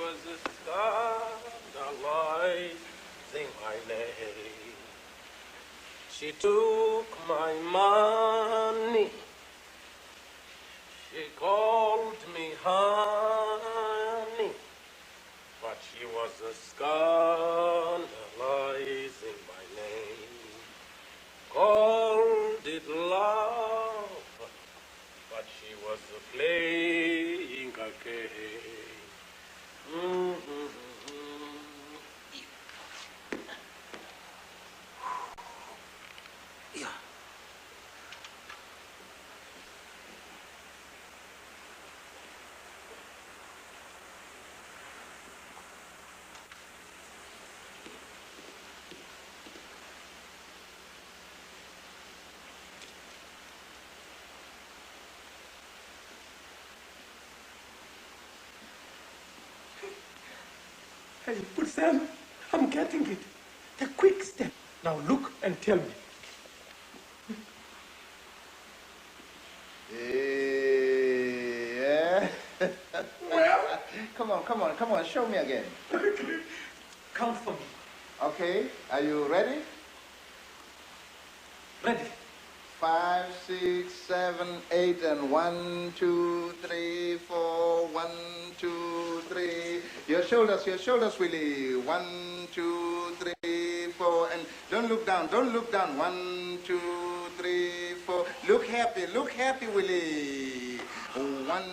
was scandalizing my name. She took my money. She called me honey. But she was scandalizing my name. Called it love. But she was playing a game. Yeah. Hey, but Sam, I'm getting it. The quick step. Now look and tell me. Yeah. Well, Come on, show me again. count for me. Okay, are you ready? Ready? 5, 6, 7, 8, and 1, 2, 3, 4, 1, 2, 3. Your shoulders, Willie. 1, 2, 3, 4, and don't look down. 1, 2, 3, 4. Look happy, Willie. 1,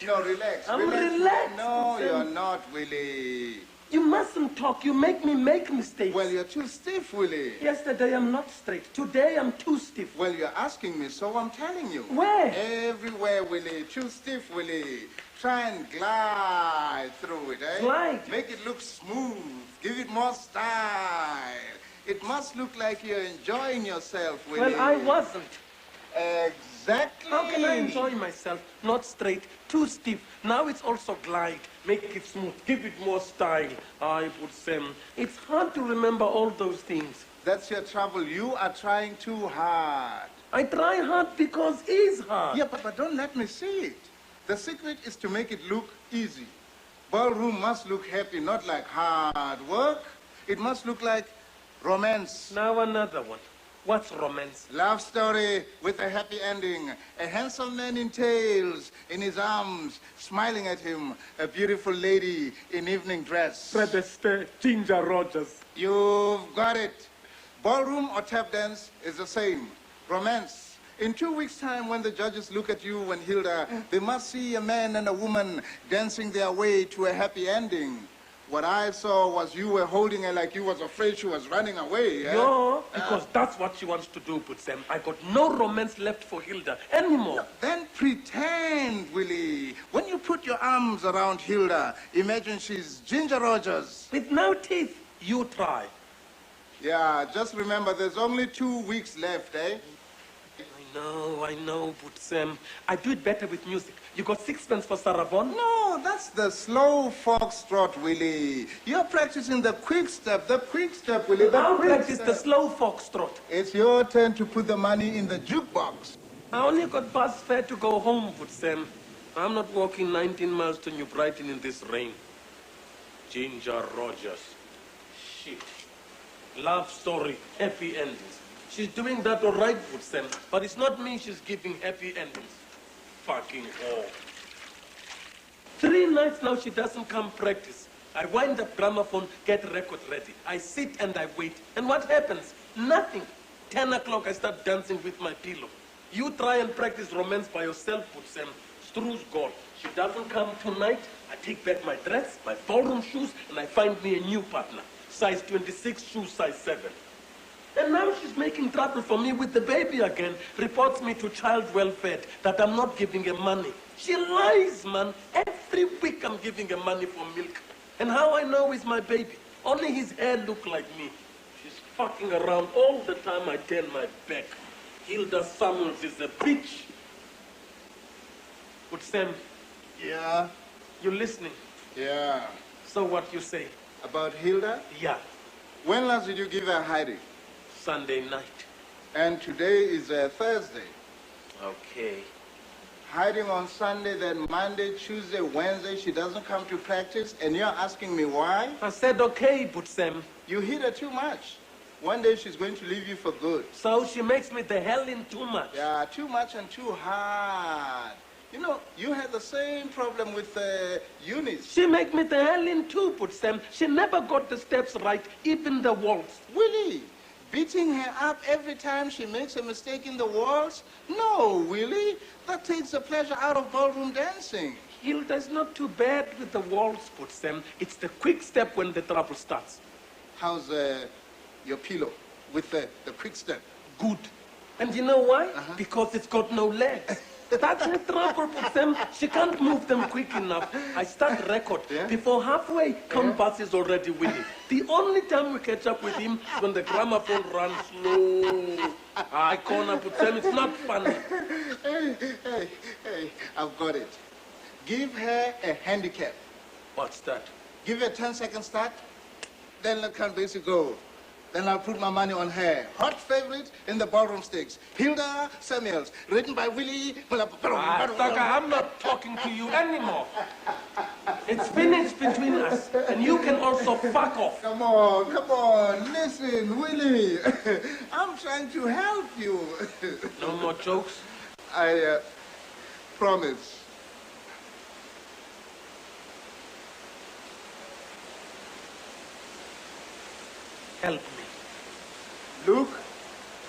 no, relax. I'm relaxed. No, you're not, Willie. You mustn't talk. You make me make mistakes. Well, you're too stiff, Willie. Yesterday I'm not straight. Today I'm too stiff. Well, you're asking me, so I'm telling you. Where? Everywhere, Willie. Too stiff, Willie. Try and glide through it, eh? Glide? Make it look smooth. Give it more style. It must look like you're enjoying yourself, Willie. Well, I wasn't. Exactly. How can I enjoy myself? Not straight, too stiff. Now it's also glide. Make it smooth. Give it more style. I would say it's hard to remember all those things. That's your trouble. You are trying too hard. I try hard because it's hard. Yeah, but don't let me see it. The secret is to make it look easy. Ballroom must look happy, not like hard work. It must look like romance. Now another one. What's romance? Love story with a happy ending. A handsome man in tails, in his arms, smiling at him. A beautiful lady in evening dress. Fred Astaire, Ginger Rogers. You've got it. Ballroom or tap dance is the same. Romance. In 2 weeks' time, when the judges look at you and Hilda, they must see a man and a woman dancing their way to a happy ending. What I saw was you were holding her like you was afraid she was running away. Eh? No, because that's what she wants to do, but Sam. I got no romance left for Hilda anymore. No, then pretend, Willie. When you put your arms around Hilda, imagine she's Ginger Rogers. With no teeth, you try. Yeah, just remember there's only 2 weeks left, eh? I know, but Sam, I do it better with music. You got sixpence for Sarah Vaughan? No, that's the slow foxtrot, Willie. You're practicing the quick step, Willie. I'll practice the slow foxtrot. It's your turn to put the money in the jukebox. I only got bus fare to go home, but Sam, I'm not walking 19 miles to New Brighton in this rain. Ginger Rogers. Shit. Love story, happy endings. She's doing that all right, good Sam, but it's not me she's giving happy endings. Fucking whore. 3 nights now she doesn't come practice. I wind up gramophone, get record ready. I sit and I wait. And what happens? Nothing. 10 o'clock I start dancing with my pillow. You try and practice romance by yourself, good Sam. Stru's gone. She doesn't come tonight. I take back my dress, my ballroom shoes, and I find me a new partner. Size 26, shoe size 7. And now she's making trouble for me with the baby again. Reports me to child welfare that I'm not giving her money. She lies, man. Every week I'm giving her money for milk. And how I know is my baby. Only his hair look like me. She's fucking around all the time I turn my back. Hilda Samuels is a bitch. But Sam. Yeah? You listening? Yeah. So what you say? About Hilda? Yeah. When last did you give her a hiding? Sunday night. And today is Thursday. Okay. hiding on Sunday, then Monday, Tuesday, Wednesday, she doesn't come to practice, and you're asking me why? I said, okay, but Sam. You hit her too much. One day she's going to leave you for good. So she makes me the hell in too much. Yeah, too much and too hard. You know, you had the same problem with Eunice. She make me the hell in too, but Sam. She never got the steps right, even the waltz. Willie, beating her up every time she makes a mistake in the waltz? No, Willie. That takes the pleasure out of ballroom dancing. Hilda's not too bad with the waltz, but Sam. It's the quick step when the trouble starts. How's your pillow with the quick step? Good. And you know why? Because it's got no legs. That's the trouble with them. She can't move them quick enough. I start record. Yeah? Before halfway, compass is already winning. The only time we catch up with him is when the gramophone runs slow. I corner put them. It's not funny. Hey, I've got it. Give her a handicap. What's that? Give her a 10-second start. Then let Count Basie go. Then I'll put my money on her. Hot favorite in the ballroom stakes. Hilda Samuels, written by Willie. Sucker, I'm not talking to you anymore. It's finished between us, and you can also fuck off. Come on. Listen, Willie. I'm trying to help you. No more jokes? I promise. Help me. Look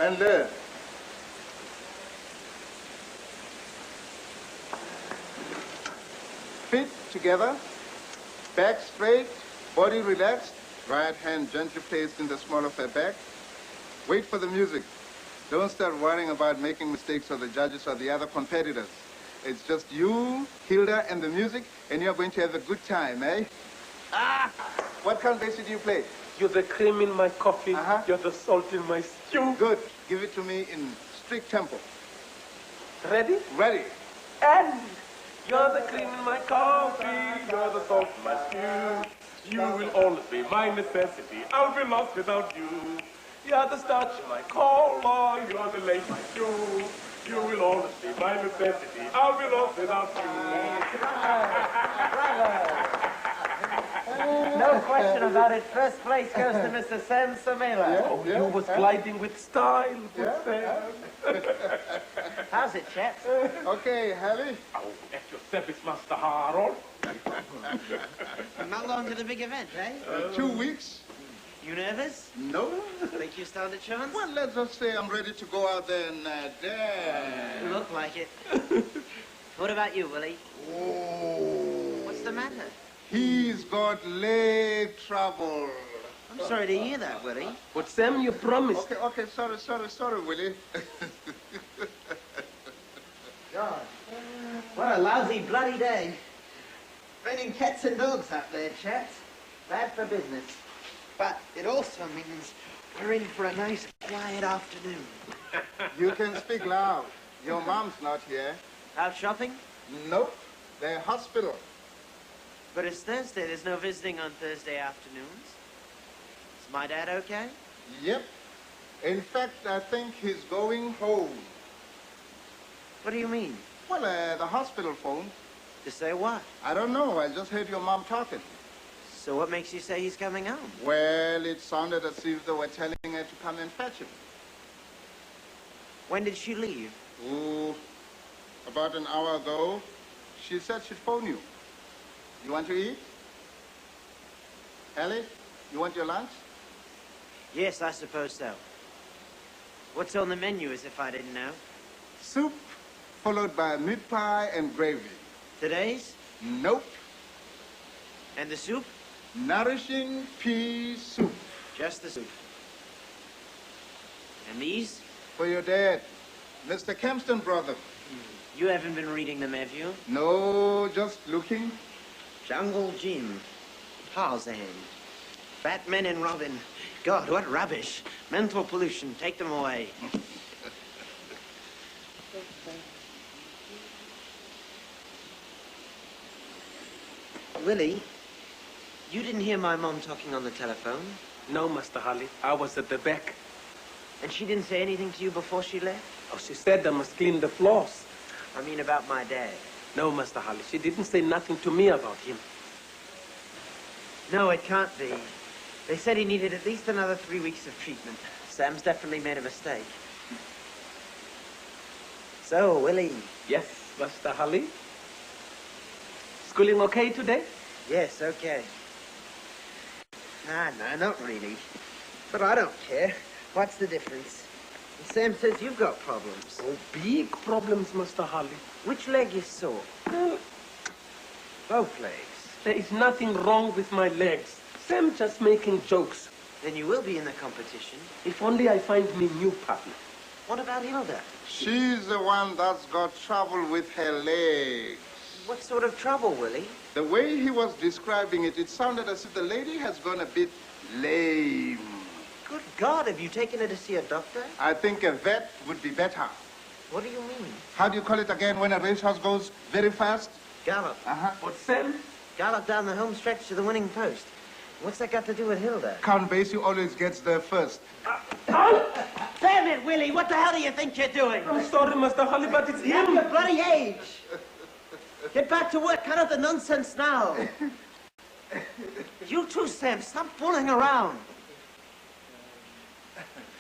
and learn. Feet together, back straight, body relaxed, right hand gently placed in the small of her back. Wait for the music. Don't start worrying about making mistakes or the judges or the other competitors. It's just you, Hilda, and the music, and you're going to have a good time, eh? What kind of bass do you play? You're the cream in my coffee. You're the salt in my stew. Good. Give it to me in strict tempo. Ready? Ready. And you're the cream in my coffee. You're the salt in my stew. You will always be my necessity. I'll be lost without you. You're the starch in my cola. You're the lace in my stew. You will always be my necessity. I'll be lost without you. No question about it. First place goes to Mr. Sam Samela. You was gliding with style, good Sam. How's it, chaps? Okay, Hallie. Oh, at your service, Master Harold. Not long to the big event, eh? 2 weeks. You nervous? No. Think you stand a chance? Well, let's just say I'm ready to go out there and dance. Look like it. What about you, Willie? Oh. What's the matter? He's got leg trouble. I'm sorry to hear that, Willie. But Sam, you promised. Okay, sorry, Willie. God, what a lousy bloody day. Raining cats and dogs up there, chaps. Bad for business. But it also means we're in for a nice, quiet afternoon. You can speak loud. Your mom's not here. Out shopping? Nope. They're hospital. But it's Thursday. There's no visiting on Thursday afternoons. Is my dad okay? Yep. In fact, I think he's going home. What do you mean? Well, the hospital phone. To say what? I don't know. I just heard your mom talking. So what makes you say he's coming home? Well, it sounded as if they were telling her to come and fetch him. When did she leave? Oh, about an hour ago. She said she'd phone you. You want to eat? Ellie, you want your lunch? Yes, I suppose so. What's on the menu, as if I didn't know? Soup, followed by meat pie and gravy. Today's? Nope. And the soup? Nourishing pea soup. Just the soup. And these? For your dad, Mr. Kempston brother. You haven't been reading them, have you? No, just looking. Jungle Jim. Tarzan. Batman and Robin. God, what rubbish. Mental pollution. Take them away. Willie, you didn't hear my mom talking on the telephone? No, Master Holly. I was at the back. And she didn't say anything to you before she left? Oh, she said I must clean the floors. I mean about my dad. No, Master Holly, she didn't say nothing to me about him. No, it can't be. They said he needed at least another 3 weeks of treatment. Sam's definitely made a mistake. So, Willie. Yes, Master Holly. Schooling okay today? Yes, okay. No, not really. But I don't care. What's the difference? Sam says you've got problems. Oh, big problems, Master Holly. Which leg is sore? Well, Both legs. there is nothing wrong with my legs. Sam just making jokes. Then you will be in the competition. If only I find me new partner. What about Hilda? She's the one that's got trouble with her legs. What sort of trouble, Willie? The way he was describing it, it sounded as if the lady has gone a bit lame. Good God, have you taken her to see a doctor? I think a vet would be better. What do you mean? How do you call it again when a racehorse goes very fast? Gallop. But Sam, Gallop down the home stretch to the winning post. What's that got to do with Hilda? Count Basie always gets there first. Damn it, Willie! What the hell do you think you're doing? I'm sorry, Master Holly, but it's You're him. your bloody age! Get back to work. Cut out the nonsense now. You too, Sam. Stop fooling around.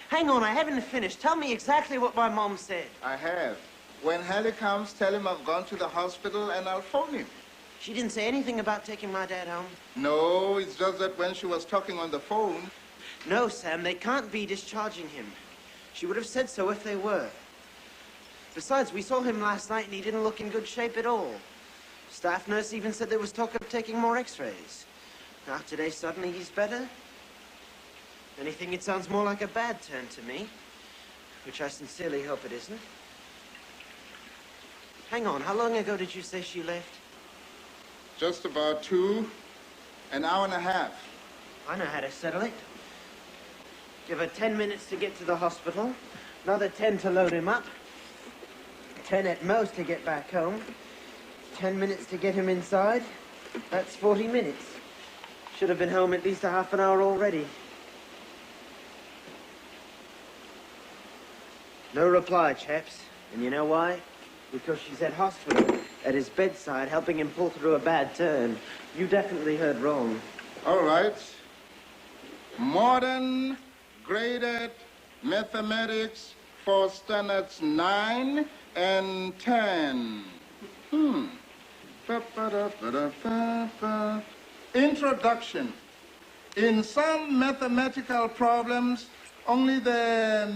Hang on, I haven't finished. Tell me exactly what my mom said. I have. When Hallie comes, tell him I've gone to the hospital and I'll phone him. She didn't say anything about taking my dad home. No, it's just that when she was talking on the phone... No, Sam, they can't be discharging him. She would have said so if they were. Besides, we saw him last night and he didn't look in good shape at all. Staff nurse even said there was talk of taking more x-rays. Now today, suddenly he's better? Anything, it sounds more like a bad turn to me. Which I sincerely hope it isn't. Hang on, how long ago did you say she left? Just about an hour and a half. I know how to settle it. Give her 10 minutes to get to the hospital, another 10 to load him up, 10 at most to get back home, 10 minutes to get him inside. That's 40 minutes. Should have been home at least a half an hour already. No reply, chaps. And you know why? Because she's at hospital, at his bedside, helping him pull through a bad turn. You definitely heard wrong. All right. Modern graded mathematics for standards 9 and 10. Introduction. In some mathematical problems, only the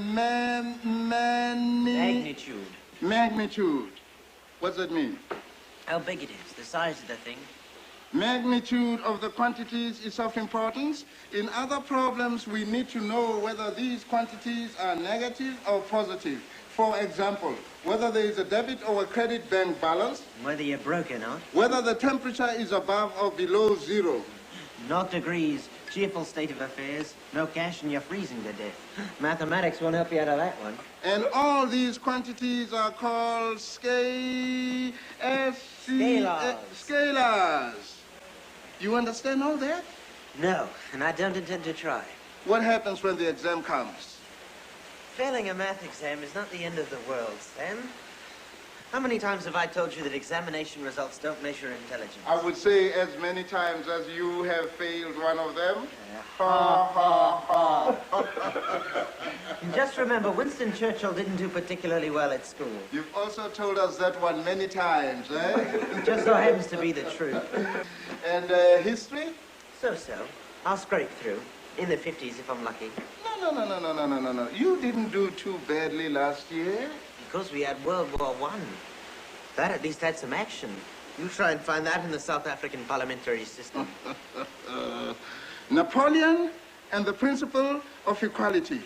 magnitude. What's that mean? How big it is, the size of the thing. Magnitude of the quantities is of importance. In other problems, we need to know whether these quantities are negative or positive. For example, whether there is a debit or a credit bank balance. Whether you're broke or not. Whether the temperature is above or below 0. 0 degrees, cheerful state of affairs. No cash and you're freezing to death. Mathematics won't help you out of that one. And all these quantities are called scalars. You understand all that? No, and I don't intend to try. What happens when the exam comes? Failing a math exam is not the end of the world, Sam. How many times have I told you that examination results don't measure intelligence? I would say as many times as you have failed one of them. And just remember, Winston Churchill didn't do particularly well at school. You've also told us that one many times, eh? It just so happens to be the truth. And history? So-so. I'll scrape through. In the 50s if I'm lucky. No. You didn't do too badly last year. Because we had World War I. That at least had some action. You try and find that in the South African parliamentary system. Napoleon and the principle of equality.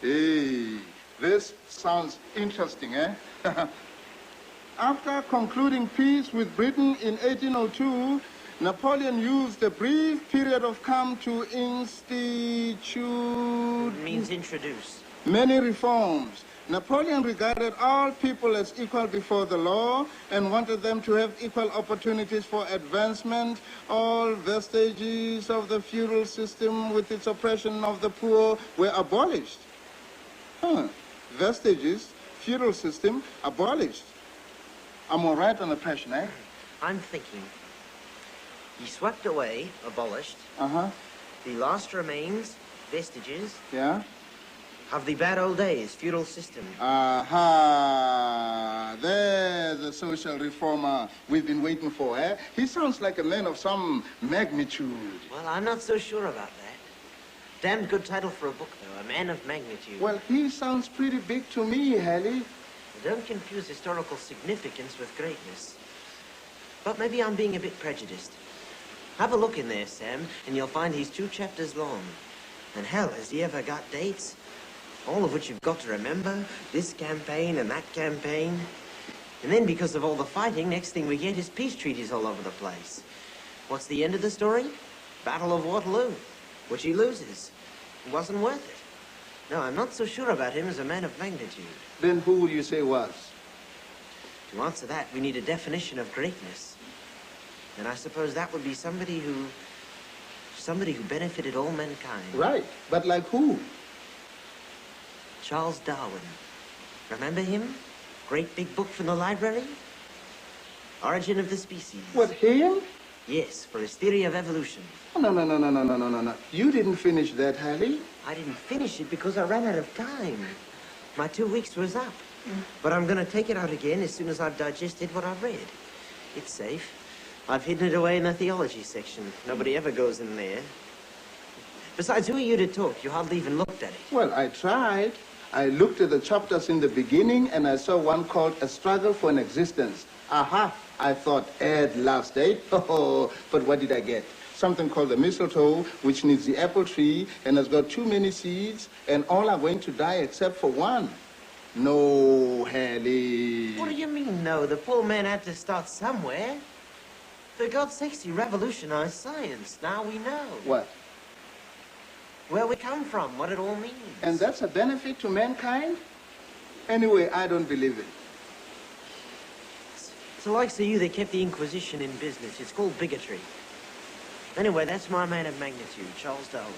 Hey, this sounds interesting, eh? After concluding peace with Britain in 1802, Napoleon used a brief period of calm to institute... It means introduce. Many reforms. Napoleon regarded all people as equal before the law and wanted them to have equal opportunities for advancement. All vestiges of the feudal system with its oppression of the poor were abolished. Vestiges, feudal system, abolished. I'm all right on the passion, eh? I'm thinking. He swept away, abolished, Uh-huh. the last remains, vestiges, Yeah? of the bad old days, feudal system. Aha! There's the social reformer we've been waiting for, eh? He sounds like a man of some magnitude. Well, I'm not so sure about that. Damned good title for a book, though. A man of magnitude. Well, he sounds pretty big to me, Hallie. Don't confuse historical significance with greatness. But maybe I'm being a bit prejudiced. Have a look in there, Sam, and you'll find he's 2 chapters long. And hell, has he ever got dates? All of which you've got to remember. This campaign and that campaign. And then because of all the fighting, next thing we get is peace treaties all over the place. What's the end of the story? Battle of Waterloo, which he loses. It wasn't worth it. No, I'm not so sure about him as a man of magnitude. Then who would you say was? To answer that, we need a definition of greatness. And I suppose that would be somebody who benefited all mankind. Right, but like who? Charles Darwin. Remember him? Great big book from the library? Origin of the Species. What, him? Yes, for his theory of evolution. Oh, no. You didn't finish that, Hallie. I didn't finish it because I ran out of time. My 2 weeks was up. But I'm going to take it out again as soon as I've digested what I've read. It's safe. I've hidden it away in the theology section. Nobody ever goes in there. Besides, who are you to talk? You hardly even looked at it. Well, I tried. I looked at the chapters in the beginning, and I saw one called A Struggle for an Existence. Aha! I thought, at last, eh? Oh, but what did I get? Something called the mistletoe, which needs the apple tree, and has got too many seeds, and all are going to die except for one. No, Hallie. What do you mean, no? The poor man had to start somewhere. For God's sakes, he revolutionized science. Now we know. What? Where we come from, what it all means. And that's a benefit to mankind? Anyway, I don't believe it. It's the likes of you that kept the Inquisition in business. It's called bigotry. Anyway, that's my man of magnitude, Charles Darwin.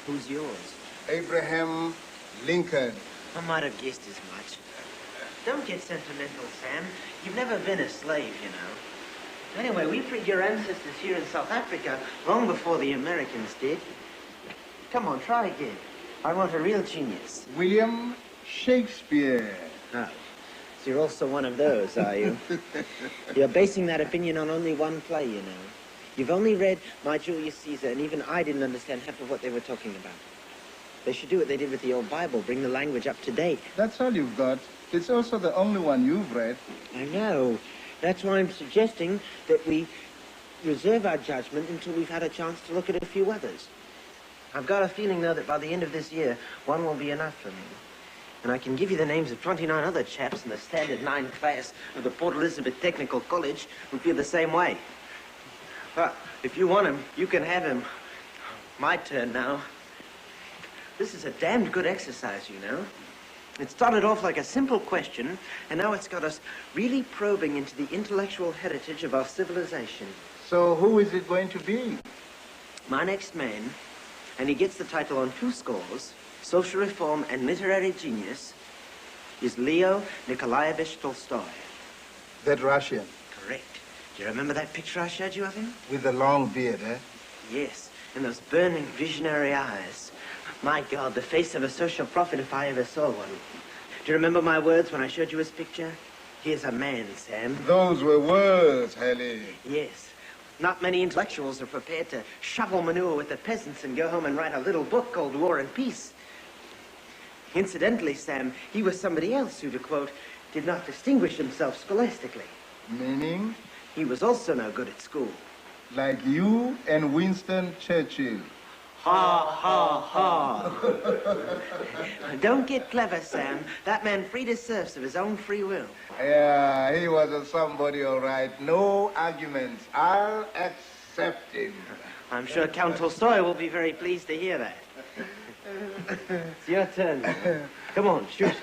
Who's yours? Abraham Lincoln. I might have guessed as much. Don't get sentimental, Sam. You've never been a slave, you know. Anyway, we freed your ancestors here in South Africa long before the Americans did. Come on, try again. I want a real genius. William Shakespeare. Oh, so you're also one of those, are you? You're basing that opinion on only one play, you know. You've only read My Julius Caesar, and even I didn't understand half of what they were talking about. They should do what they did with the old Bible, bring the language up to date. That's all you've got. It's also the only one you've read. I know. That's why I'm suggesting that we reserve our judgment until we've had a chance to look at a few others. I've got a feeling, though, that by the end of this year, one will be enough for me. And I can give you the names of 29 other chaps in the Standard 9 class of the Port Elizabeth Technical College who feel the same way. But if you want him, you can have him. My turn now. This is a damned good exercise, you know. It started off like a simple question, and now it's got us really probing into the intellectual heritage of our civilization. So who is it going to be? My next man, and he gets the title on 2 scores, social reform and literary genius, is Leo Nikolaevich Tolstoy. That Russian. Correct. Do you remember that picture I showed you of him? With the long beard, eh? Yes, and those burning visionary eyes. My God, the face of a social prophet if I ever saw one. Do you remember my words when I showed you his picture? Here's a man, Sam. Those were words, Hallie. Yes. Not many intellectuals are prepared to shovel manure with the peasants and go home and write a little book called War and Peace. Incidentally, Sam, he was somebody else who, to quote, did not distinguish himself scholastically. Meaning? He was also no good at school. Like you and Winston Churchill. Ha, ha, ha. Don't get clever, Sam. That man freed his serfs of his own free will. Yeah, he was a somebody, all right. No arguments. I'll accept him. I'm sure Count Tolstoy will be very pleased to hear that. It's your turn. Come on, shoot.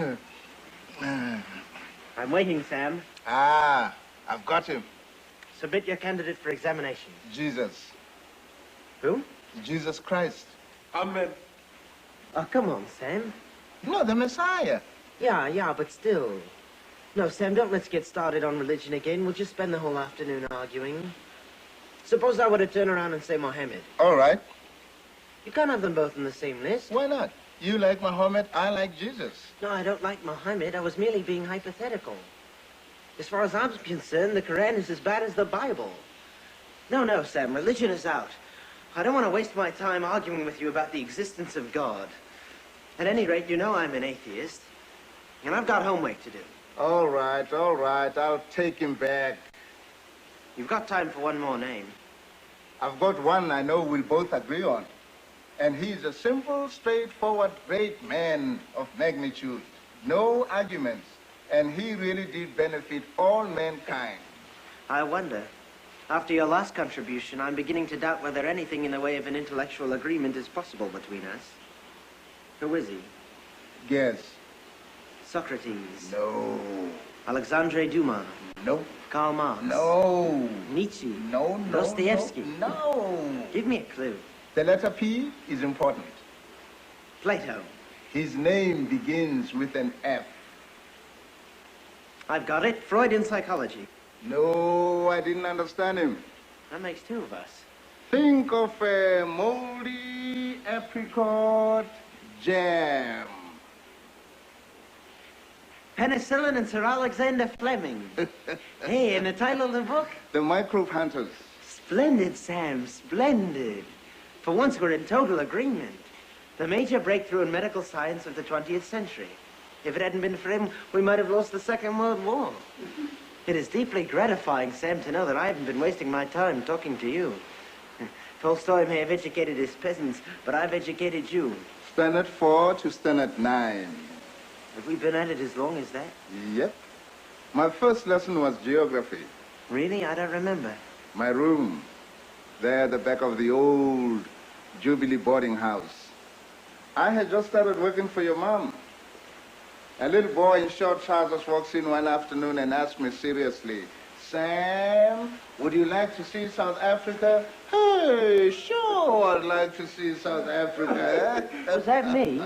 I'm waiting, Sam. Ah, I've got him. Submit your candidate for examination. Jesus. Who? Jesus Christ. Amen. Oh, come on, Sam. No, the Messiah. Yeah, but still. No, Sam, don't let's get started on religion again. We'll just spend the whole afternoon arguing. Suppose I were to turn around and say Mohammed. All right. You can't have them both on the same list. Why not? You like Muhammad, I like Jesus. No, I don't like Mohammed. I was merely being hypothetical. As far as I'm concerned, the Quran is as bad as the Bible. No, Sam, religion is out. I don't want to waste my time arguing with you about the existence of God. At any rate, you know I'm an atheist, and I've got homework to do. All right, I'll take him back. You've got time for one more name. I've got one I know we'll both agree on. And he's a simple, straightforward, great man of magnitude. No arguments. And he really did benefit all mankind. I wonder. After your last contribution, I'm beginning to doubt whether anything in the way of an intellectual agreement is possible between us. Who is he? Guess. Socrates. No. Alexandre Dumas. No. Karl Marx. No. Nietzsche. No. Dostoevsky. No. Give me a clue. The letter P is important. Plato. His name begins with an F. I've got it. Freudian psychology. No, I didn't understand him. That makes two of us. Think of a moldy apricot jam. Penicillin and Sir Alexander Fleming. Hey, and the title of the book? The Microbe Hunters. Splendid, Sam, splendid. For once we're in total agreement. The major breakthrough in medical science of the 20th century. If it hadn't been for him, we might have lost the Second World War. It is deeply gratifying, Sam, to know that I haven't been wasting my time talking to you. Tolstoy may have educated his peasants, but I've educated you. Standard 4 to standard 9. Have we been at it as long as that? Yep. My first lesson was geography. Really? I don't remember. My room, there at the back of the old Jubilee boarding house. I had just started working for your mom. A little boy in short trousers walks in one afternoon and asks me seriously, Sam, would you like to see South Africa? Hey, sure, I'd like to see South Africa. Was that me?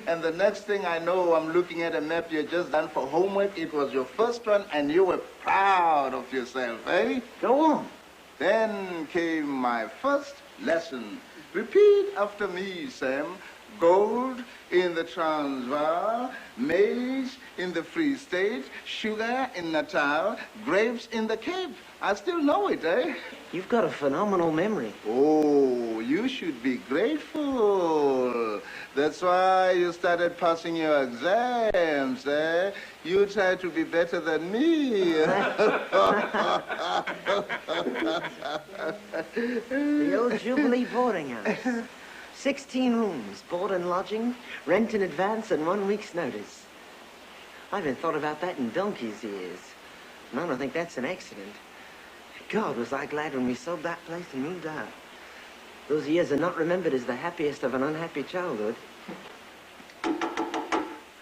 And the next thing I know, I'm looking at a map you just done for homework. It was your first one, and you were proud of yourself, eh? Go on. Then came my first lesson. Repeat after me, Sam. Gold in the Transvaal, maize in the Free State, sugar in Natal, grapes in the Cape. I still know it, eh? You've got a phenomenal memory. Oh, you should be grateful. That's why you started passing your exams, eh? You try to be better than me. The old Jubilee boarding house. 16 rooms, board and lodging, rent in advance, and 1 week's notice. I haven't thought about that in donkey's years. And I don't think that's an accident. God, was I glad when we sold that place and moved out. Those years are not remembered as the happiest of an unhappy childhood.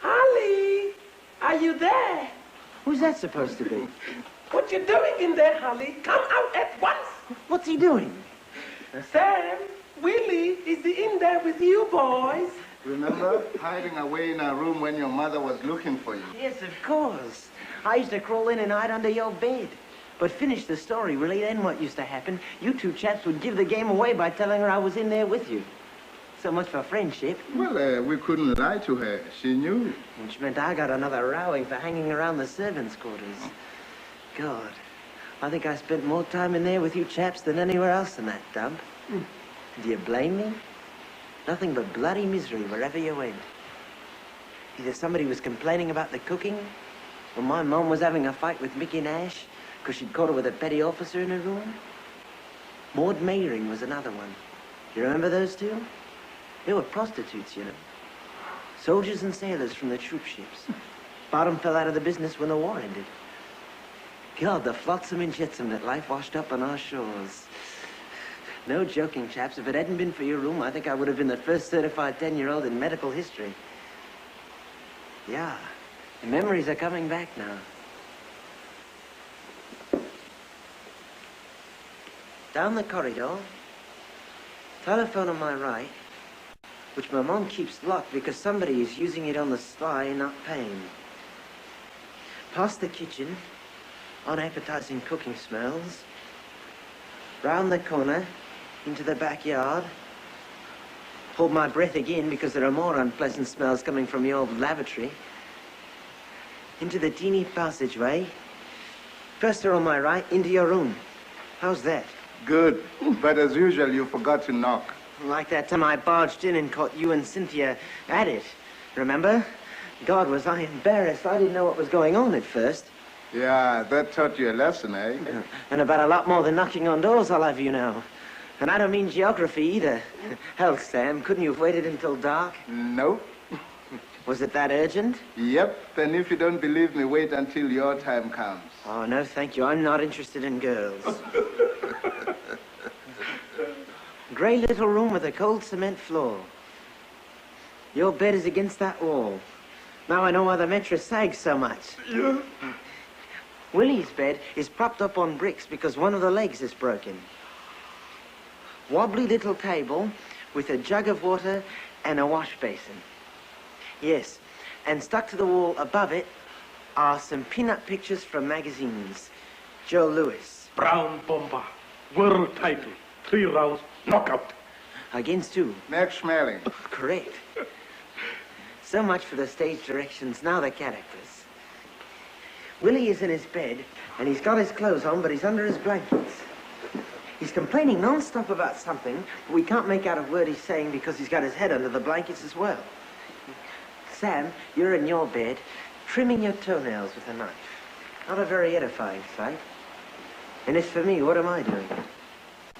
Holly, are you there? Who's that supposed to be? What you doing in there, Holly? Come out at once. What's he doing? Sam, Willie, is he in there with you boys? Remember hiding away in our room when your mother was looking for you? Yes, of course. I used to crawl in and hide under your bed. But finish the story, really, then what used to happen, you two chaps would give the game away by telling her I was in there with you. So much for friendship. Well, we couldn't lie to her. She knew. Which meant I got another rowing for hanging around the servants' quarters. God, I think I spent more time in there with you chaps than anywhere else in that dump. Do you blame me? Nothing but bloody misery wherever you went. Either somebody was complaining about the cooking, or my mom was having a fight with Mickey Nash because she'd caught her with a petty officer in her room. Maud Mayring was another one. You remember those two? They were prostitutes, you know. Soldiers and sailors from the troop ships. Bottom fell out of the business when the war ended. God, the flotsam and jetsam that life washed up on our shores. No joking, chaps. If it hadn't been for your room, I think I would have been the first certified 10-year-old in medical history. Yeah, the memories are coming back now. Down the corridor, telephone on my right, which my mom keeps locked because somebody is using it on the sly and not paying. past the kitchen, unappetizing cooking smells, round the corner, into the backyard, hold my breath again because there are more unpleasant smells coming from the old lavatory, into the teeny passageway, first door on my right, into your room. How's that? Good. But as usual, you forgot to knock. Like that time I barged in and caught you and Cynthia at it. Remember? God, was I embarrassed. I didn't know what was going on at first. Yeah, that taught you a lesson, eh? And about a lot more than knocking on doors, I'll have you know. And I don't mean geography either. Hell, Sam, couldn't you have waited until dark? Nope. Was it that urgent? Yep, and if you don't believe me, wait until your time comes. Oh, no, thank you. I'm not interested in girls. Grey little room with a cold cement floor. Your bed is against that wall. Now I know why the mattress sags so much. Yeah. Willie's bed is propped up on bricks because one of the legs is broken. Wobbly little table with a jug of water and a wash basin. Yes, and stuck to the wall above it are some pin-up pictures from magazines. Joe Louis. Brown bomber. World title. 3 rounds. Knockout. Against who? Max Schmeling. Correct. So much for the stage directions, now the characters. Willie is in his bed, and he's got his clothes on, but he's under his blankets. He's complaining non-stop about something, but we can't make out a word he's saying because he's got his head under the blankets as well. Sam, you're in your bed, trimming your toenails with a knife. Not a very edifying sight. And as for me, what am I doing?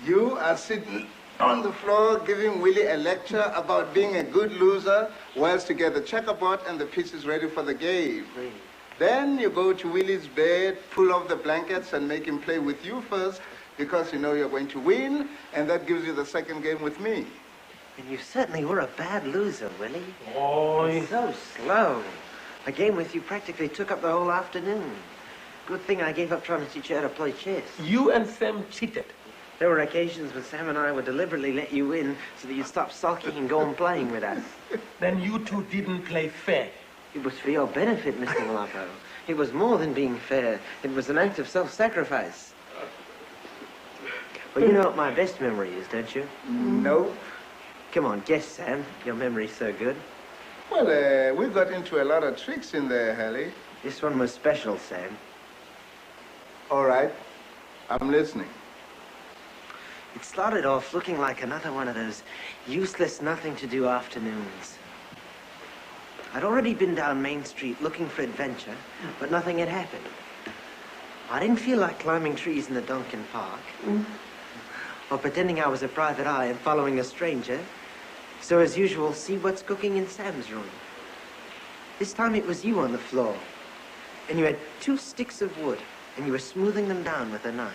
You are sitting on the floor giving Willie a lecture about being a good loser whilst you get the checkerboard and the pieces ready for the game. Really? Then you go to Willie's bed, pull off the blankets and make him play with you first because you know you're going to win, and that gives you the second game with me. And you certainly were a bad loser, Willie. Boy. So slow. A game with you practically took up the whole afternoon. Good thing I gave up trying to teach you how to play chess. You and Sam cheated. There were occasions when Sam and I would deliberately let you in so that you'd stop sulking and go on playing with us. Then you two didn't play fair. It was for your benefit, Mr. Malapo. It was more than being fair. It was an act of self-sacrifice. Well, you know what my best memory is, don't you? No. Come on, guess, Sam. Your memory's so good. Well, we got into a lot of tricks in there, Hallie. This one was special, Sam. All right, I'm listening. It started off looking like another one of those useless, nothing-to-do afternoons. I'd already been down Main Street looking for adventure, but nothing had happened. I didn't feel like climbing trees in the Duncan Park, or pretending I was a private eye and following a stranger. So, as usual, see what's cooking in Sam's room. This time it was you on the floor, and you had 2 sticks of wood, and you were smoothing them down with a knife.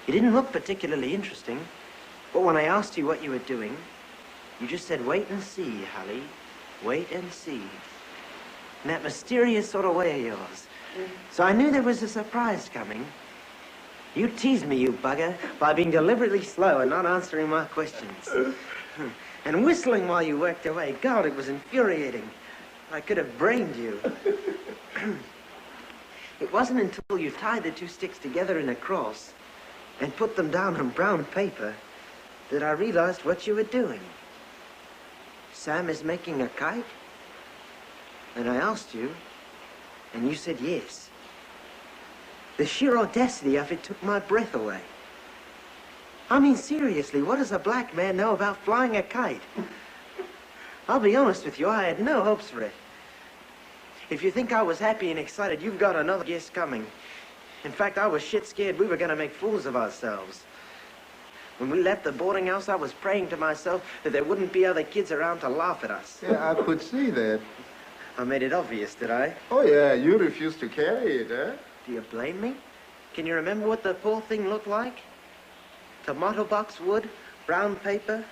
You didn't look particularly interesting, but when I asked you what you were doing, you just said, "Wait and see, Hallie. Wait and see." In that mysterious sort of way of yours. So I knew there was a surprise coming. You teased me, you bugger, by being deliberately slow and not answering my questions. And whistling while you worked away. God, it was infuriating. I could have brained you. It wasn't until you tied the 2 sticks together in a cross and put them down on brown paper that I realized what you were doing. Sam is making a kite? And I asked you, and you said yes. The sheer audacity of it took my breath away. I mean, seriously, what does a black man know about flying a kite? I'll be honest with you, I had no hopes for it. If you think I was happy and excited, you've got another guess coming. In fact, I was shit scared we were going to make fools of ourselves. When we left the boarding house, I was praying to myself that there wouldn't be other kids around to laugh at us. Yeah, I could see that. I made it obvious, did I? Oh, yeah, you refused to carry it, eh? Do you blame me? Can you remember what the poor thing looked like? Tomato box wood, brown paper,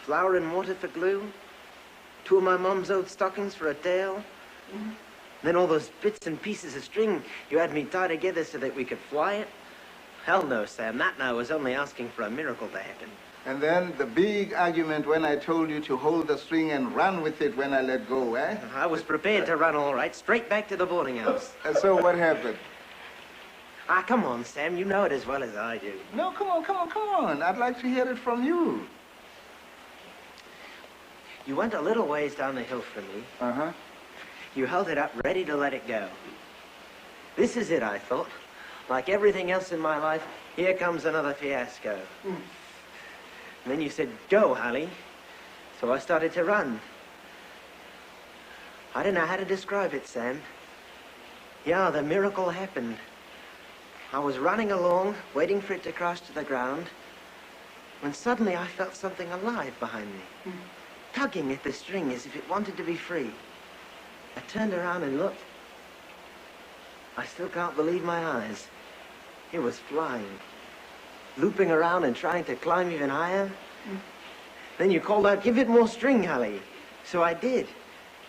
flour and water for glue, 2 of my mom's old stockings for a tail, then all those bits and pieces of string you had me tie together so that we could fly it. Hell no, Sam, that now was only asking for a miracle to happen. And then the big argument when I told you to hold the string and run with it when I let go, eh? I was prepared to run all right, straight back to the boarding house. And so what happened? Ah, come on, Sam. You know it as well as I do. No, come on. I'd like to hear it from you. You went a little ways down the hill from me. Uh-huh. You held it up, ready to let it go. This is it, I thought. Like everything else in my life, here comes another fiasco. And then you said, go, Hallie. So I started to run. I don't know how to describe it, Sam. Yeah, the miracle happened. I was running along, waiting for it to crash to the ground, when suddenly I felt something alive behind me, tugging at the string as if it wanted to be free. I turned around and looked. I still can't believe my eyes. It was flying, looping around and trying to climb even higher. Then you called out, give it more string, Hallie. So I did,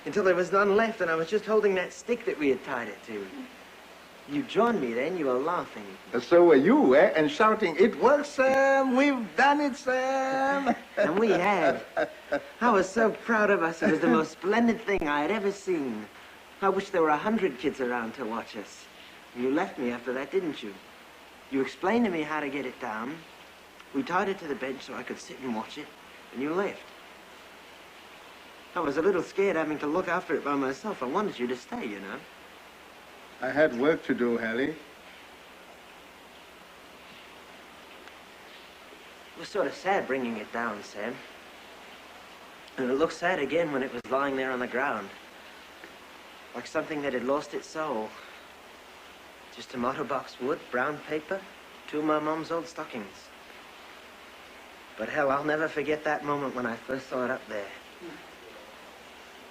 until there was none left and I was just holding that stick that we had tied it to. You joined me then, you were laughing. So were you, eh? And shouting, it works, Sam! We've done it, Sam! And we had. I was so proud of us. It was the most splendid thing I had ever seen. I wish there were 100 kids around to watch us. You left me after that, didn't you? You explained to me how to get it down. We tied it to the bench so I could sit and watch it, and you left. I was a little scared having to look after it by myself. I wanted you to stay, you know. I had work to do, Hallie. It was sort of sad bringing it down, Sam. And it looked sad again when it was lying there on the ground. Like something that had lost its soul. Just a tomato box wood, brown paper, 2 of my mom's old stockings. But hell, I'll never forget that moment when I first saw it up there.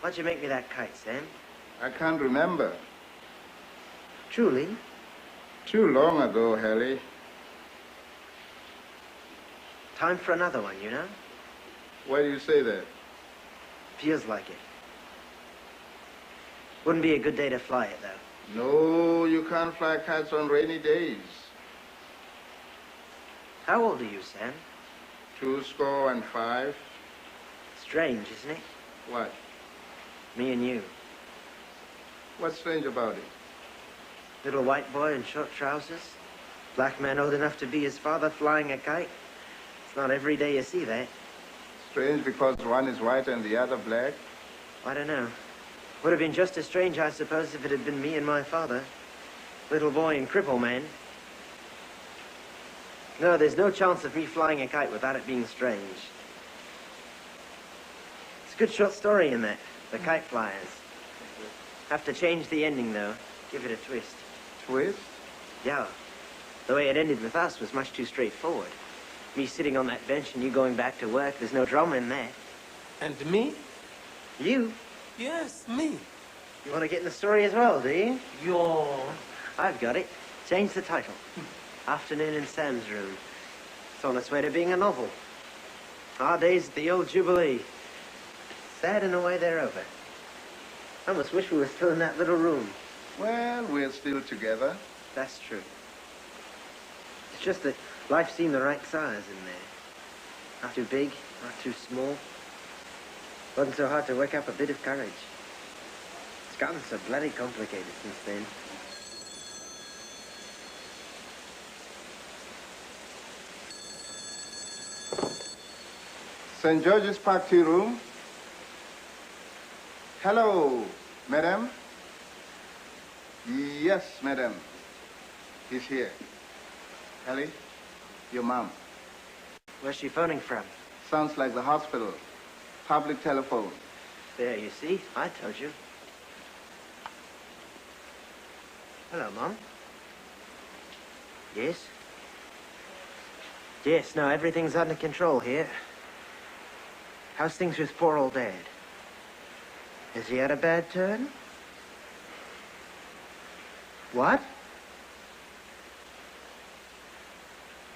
Why'd you make me that kite, Sam? I can't remember. Truly? Too long ago, Hallie. Time for another one, you know? Why do you say that? Feels like it. Wouldn't be a good day to fly it, though. No, you can't fly kites on rainy days. How old are you, Sam? 25. Strange, isn't it? What? Me and you. What's strange about it? Little white boy in short trousers. Black man old enough to be his father flying a kite. It's not every day you see that. Strange because one is white and the other black? I don't know. Would have been just as strange, I suppose, if it had been me and my father. Little boy and cripple man. No, there's no chance of me flying a kite without it being strange. It's a good short story in that, The Kite Flyers. Have to change the ending, though. Give it a twist. Twist? Yeah. The way it ended with us was much too straightforward. Me sitting on that bench and you going back to work. There's no drama in that. And me? You? Yes, me. You want to get in the story as well, do you? Yo. I've got it. Change the title. Afternoon in Sam's Room. It's on its way to being a novel. Our days at the old Jubilee. Sad in a way they're over. I almost wish we were still in that little room. Well, we're still together. That's true. It's just that life seemed the right size in there. Not too big, not too small. Wasn't so hard to work up a bit of courage. It's gotten so bloody complicated since then. St. George's Park Tea Room. Hello, madam. Yes, madam. He's here. Hallie, your mom. Where's she phoning from? Sounds like the hospital. Public telephone. There, you see? I told you. Hello, Mom. Yes? Yes, no, everything's under control here. How's things with poor old Dad? Has he had a bad turn? What?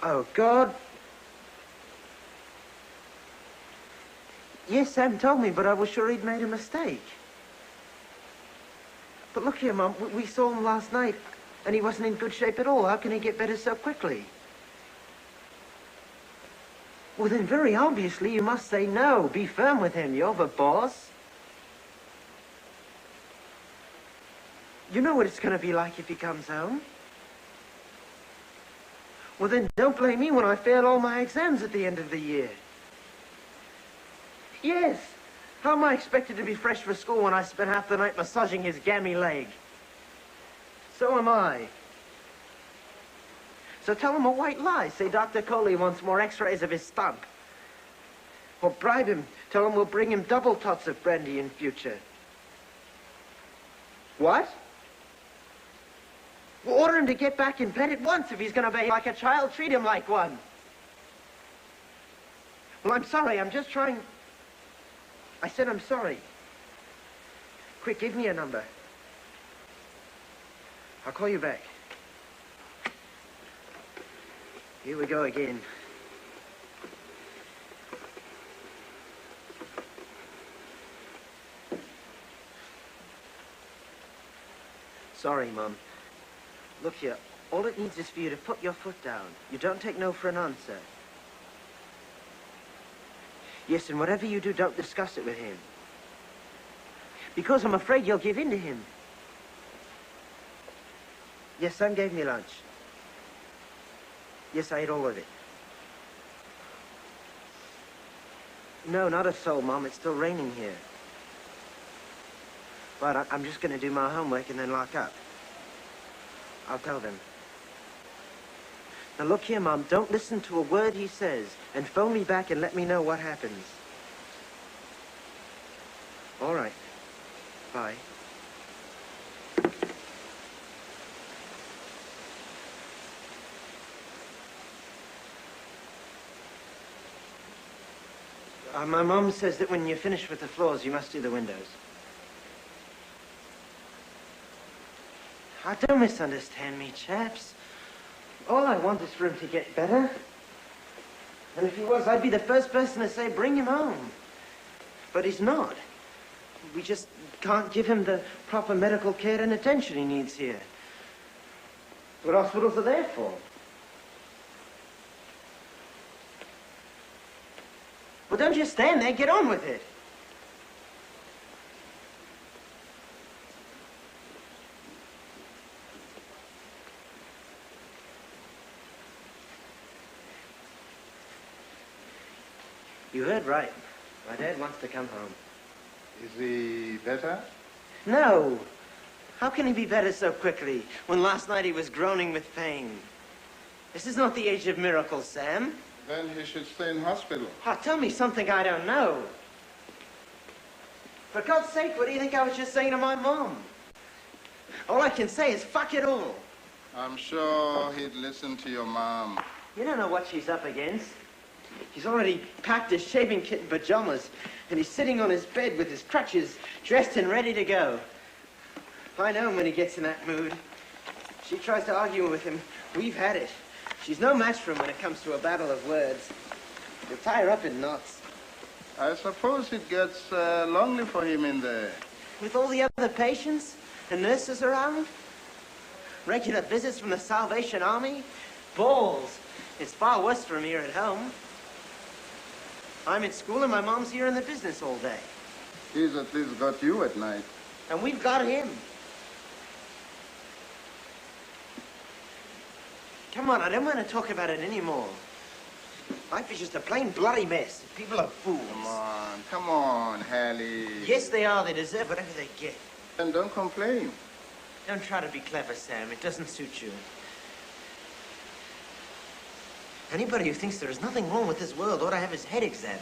Oh, God. Yes, Sam told me, but I was sure he'd made a mistake. But look here, Mum, we saw him last night, and he wasn't in good shape at all. How can he get better so quickly? Well, then very obviously you must say no. Be firm with him. You're the boss. You know what it's going to be like if he comes home. Well, then don't blame me when I fail all my exams at the end of the year. Yes. How am I expected to be fresh for school when I spent half the night massaging his gammy leg? So am I. So tell him a white lie. Say Dr. Coley wants more x-rays of his stump. Or bribe him. Tell him we'll bring him double tots of brandy in future. What? We'll order him to get back in bed at once if he's going to behave like a child. Treat him like one. Well, I'm sorry. I'm just trying... I said I'm sorry. Quick, give me a number. I'll call you back. Here we go again. Sorry, Mum. Look here, all it needs is for you to put your foot down. You don't take no for an answer. Yes, and whatever you do, don't discuss it with him. Because I'm afraid you'll give in to him. Yes, Sam gave me lunch. Yes, I ate all of it. No, not a soul, Mom. It's still raining here. But I'm just going to do my homework and then lock up. I'll tell them. Now look here, Mom. Don't listen to a word he says. And phone me back and let me know what happens. All right. Bye. My mom says that when you're finished with the floors, you must do the windows. Don't misunderstand me, chaps. All I want is for him to get better. And if he was, I'd be the first person to say, bring him home. But he's not. We just can't give him the proper medical care and attention he needs here. What hospitals are there for? Well, don't just stand there. Get on with it. You heard right. My dad wants to come home. Is he better? No. How can he be better so quickly when last night he was groaning with pain? This is not the age of miracles, Sam. Then he should stay in hospital. Tell me something I don't know. For God's sake, what do you think I was just saying to my mom? All I can say is fuck it all. I'm sure he'd listen to your mom. You don't know what she's up against. He's already packed his shaving kit and pajamas, and he's sitting on his bed with his crutches, dressed and ready to go. I know him when he gets in that mood. She tries to argue with him. We've had it. She's no match for him when it comes to a battle of words. You'll tie her up in knots. I suppose it gets lonely for him in there. With all the other patients and nurses around? Regular visits from the Salvation Army? Balls. It's far worse for him here at home. I'm in school and my mom's here in the business all day. He's at least got you at night. And we've got him. Come on, I don't want to talk about it anymore. Life is just a plain bloody mess. People are fools. Come on, Hallie. Yes, they are. They deserve whatever they get. And don't complain. Don't try to be clever, Sam. It doesn't suit you. Anybody who thinks there is nothing wrong with this world ought to have his head examined.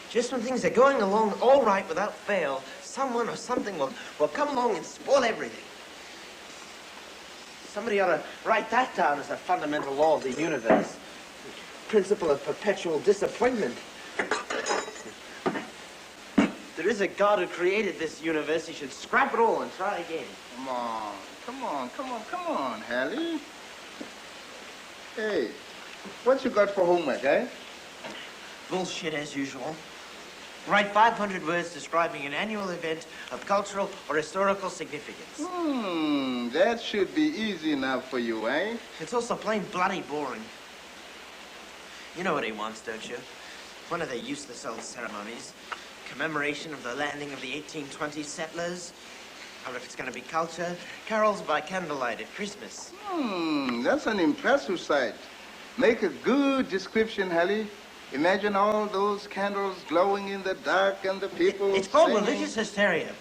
Just when things are going along all right without fail, someone or something will come along and spoil everything. Somebody ought to write that down as a fundamental law of the universe. Principle of perpetual disappointment. There is a God who created this universe. He should scrap it all and try again. Come on, Hallie. Hey, what you got for homework, eh? Bullshit as usual. Write 500 words describing an annual event of cultural or historical significance. That should be easy enough for you, eh? It's also plain bloody boring. You know what he wants, don't you? One of the useless old ceremonies. Commemoration of the landing of the 1820 settlers. Or if it's going to be culture, carols by candlelight at Christmas. That's an impressive sight. Make a good description, Hallie. Imagine all those candles glowing in the dark and the people It's called singing. religious hysteria.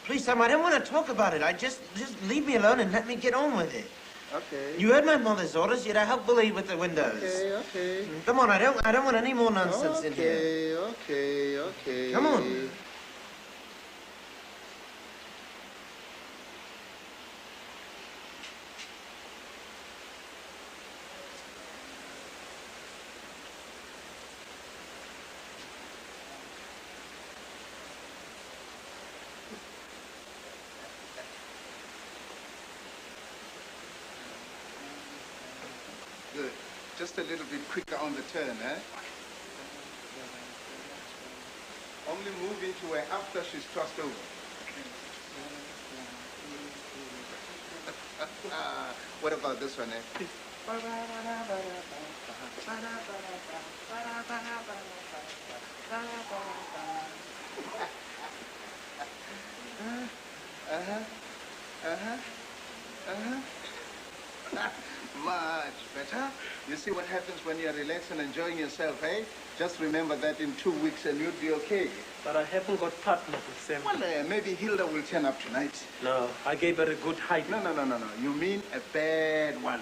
Please, Sam, I don't want to talk about it. Just leave me alone and let me get on with it. Okay. You heard my mother's orders. You'd help Willie with the windows. Okay. Come on, I don't want any more nonsense in here. Okay. Come on. Good. Just a little bit quicker on the turn, eh? Only move into her after she's crossed over. What about this one, eh? Much better. You see what happens when you're relaxed and enjoying yourself, eh? Just remember that in 2 weeks and you'll be okay. But I haven't got partner with Sam. Well, maybe Hilda will turn up tonight. No, I gave her a good height. No. You mean a bad one.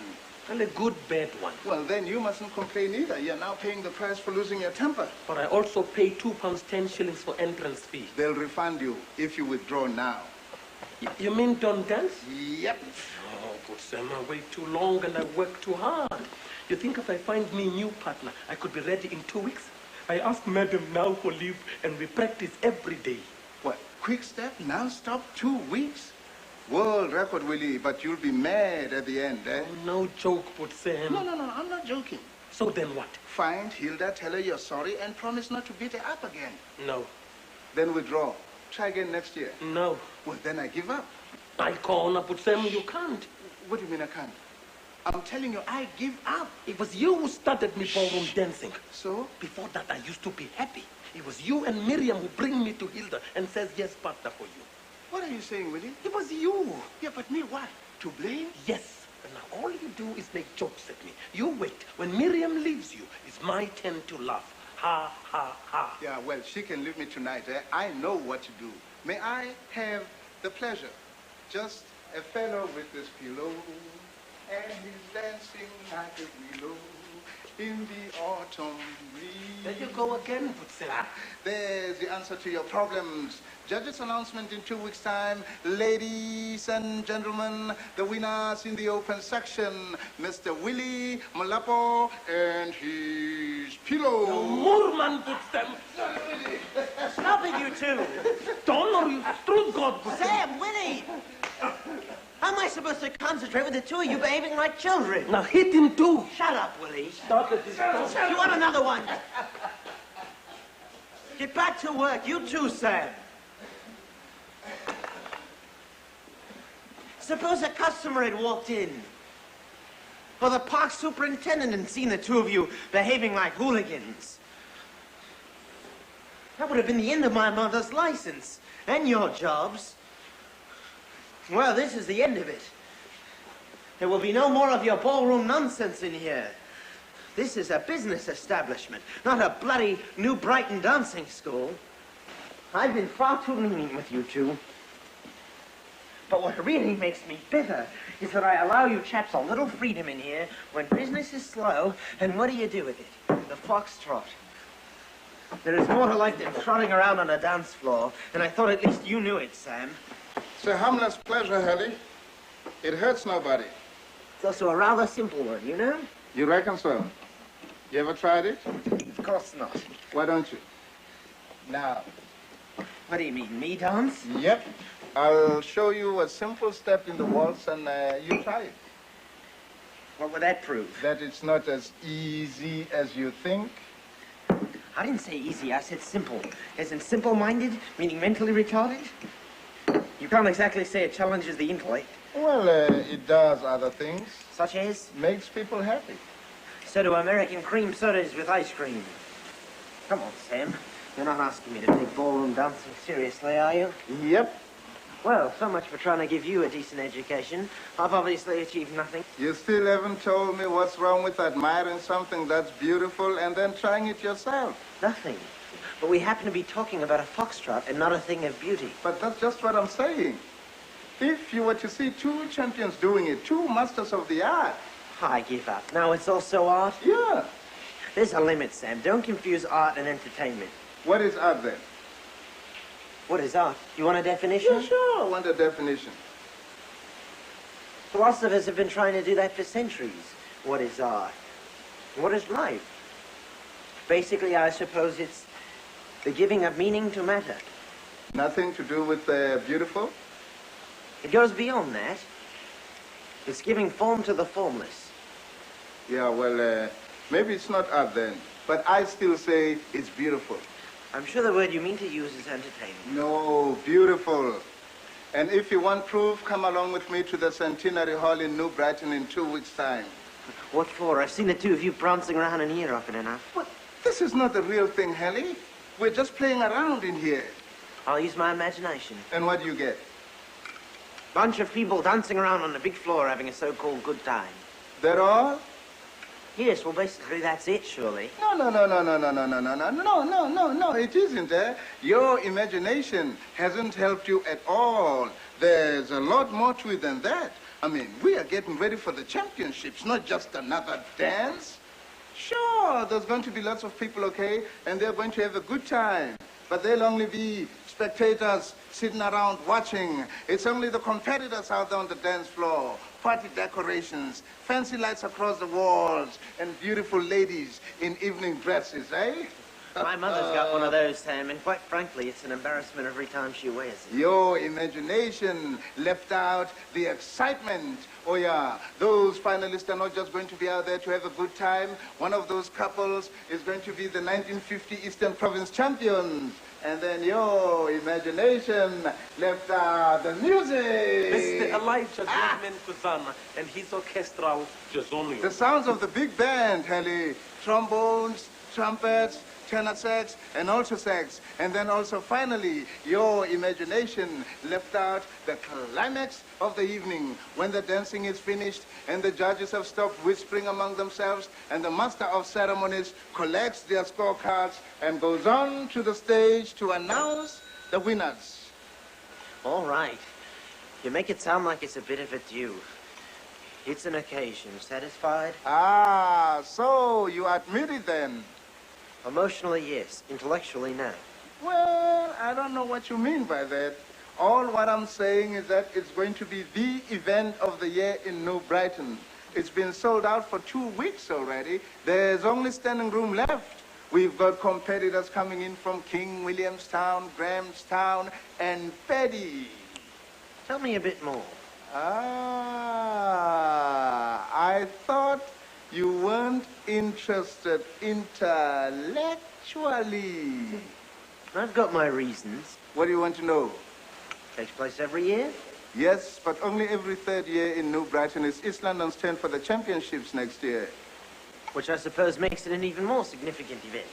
And a good bad one. Well, then you mustn't complain either. You're now paying the price for losing your temper. But I also pay £2.10 for entrance fee. They'll refund you if you withdraw now. You mean don't dance? Yep. Oh, good Sam, I wait too long and I work too hard. You think if I find me new partner, I could be ready in 2 weeks? I ask madam now for leave and we practice every day. What, quick step, non-stop, 2 weeks? World record, Willie, but you'll be mad at the end, eh? Oh, no joke, but Sam. No, I'm not joking. So then what? Find Hilda, tell her you're sorry, and promise not to beat her up again. No. Then withdraw. Try again next year. No. Well, then I give up. I call up, but Sam, you can't. What do you mean I can't? I'm telling you, I give up. It was you who started me ballroom dancing. So? Before that, I used to be happy. It was you and Miriam who bring me to Hilda and says, yes, partner for you. What are you saying, Willie? It was you. Yeah, but me what? To blame? Yes. And now all you do is make jokes at me. You wait. When Miriam leaves you, it's my turn to laugh. Ha, ha, ha. Yeah, well, she can leave me tonight, eh? I know what to do. May I have the pleasure? Just a fellow with this pillow, and he's dancing like a willow in the autumn breeze. There you go again, Putzela. There's the answer to your problems. Judge's announcement in 2 weeks' time. Ladies and gentlemen, the winners in the open section, Mr. Willie Malapo and his pillow. Moorman Putzem. Stop it, you two! Don't you through God, Putzem. Sam, Willie! How am I supposed to concentrate with the two of you behaving like children? Now hit him too. Shut up, Willie. Stop it. You want another one? Get back to work. You too, Sam. Suppose a customer had walked in, or the park superintendent had seen the two of you behaving like hooligans. That would have been the end of my mother's license, and your jobs. Well, this is the end of it. There will be no more of your ballroom nonsense in here. This is a business establishment, not a bloody New Brighton dancing school. I've been far too lenient with you two. But what really makes me bitter is that I allow you chaps a little freedom in here when business is slow, and what do you do with it? The foxtrot. There is more to life than trotting around on a dance floor, and I thought at least you knew it, Sam. It's a harmless pleasure, Hallie. It hurts nobody. It's also a rather simple one, you know? You reckon so? You ever tried it? Of course not. Why don't you? Now. What do you mean, me dance? Yep. I'll show you a simple step in the waltz and you try it. What would that prove? That it's not as easy as you think. I didn't say easy, I said simple. As in simple-minded, meaning mentally retarded? You can't exactly say it challenges the intellect. Well, it does other things. Such as? Makes people happy. So do American cream sodas with ice cream. Come on, Sam. You're not asking me to take ballroom dancing seriously, are you? Yep. Well, so much for trying to give you a decent education. I've obviously achieved nothing. You still haven't told me what's wrong with admiring something that's beautiful and then trying it yourself. Nothing. But we happen to be talking about a foxtrot and not a thing of beauty. But that's just what I'm saying. If you were to see two champions doing it, two masters of the art. I give up. Now it's also art? Yeah. There's a limit, Sam. Don't confuse art and entertainment. What is art then? What is art? You want a definition? Yeah, sure, I want a definition. Philosophers have been trying to do that for centuries. What is art? What is life? Basically, I suppose it's the giving of meaning to matter. Nothing to do with beautiful? It goes beyond that. It's giving form to the formless. Yeah, well, maybe it's not art then. But I still say it's beautiful. I'm sure the word you mean to use is entertainment. No, beautiful. And if you want proof, come along with me to the Centenary Hall in New Brighton in 2 weeks' time. What for? I've seen the two of you prancing around in here often enough. What? This is not the real thing, Hallie. We're just playing around in here. I'll use my imagination. And what do you get? Bunch of people dancing around on the big floor having a so-called good time. That all? Yes, well, basically that's it, surely. No, it isn't, eh? Your imagination hasn't helped you at all. There's a lot more to it than that. I mean, we are getting ready for the championships, not just another dance. Sure, there's going to be lots of people, okay? And they're going to have a good time. But they'll only be spectators sitting around watching. It's only the competitors out there on the dance floor. Party decorations, fancy lights across the walls, and beautiful ladies in evening dresses, eh? My mother's got one of those, Sam, and quite frankly, it's an embarrassment every time she wears it. Your imagination left out the excitement. Oh, yeah, those finalists are not just going to be out there to have a good time. One of those couples is going to be the 1950 Eastern Province champions. And then your imagination left out the music. Mr. Elijah Kuzana and his orchestral Jazonio. The sounds of the big band, Hallie. Trombones, trumpets, tenor sax, and alto sax. And then also, finally, your imagination left out the climax of the evening, when the dancing is finished and the judges have stopped whispering among themselves, and the master of ceremonies collects their scorecards and goes on to the stage to announce the winners. All right. You make it sound like it's a bit of a due. It's an occasion. Satisfied? Ah, so you admit it then? Emotionally, yes. Intellectually, no. Well, I don't know what you mean by that. All what I'm saying is that it's going to be the event of the year in New Brighton. It's been sold out for 2 weeks already. There's only standing room left. We've got competitors coming in from King Williamstown, Grahamstown, and Petty. Tell me a bit more. Ah, I thought you weren't interested intellectually. I've got my reasons. What do you want to know? Takes place every year? Yes, but only every 3rd year in New Brighton. It's East London's turn for the championships next year. Which I suppose makes it an even more significant event.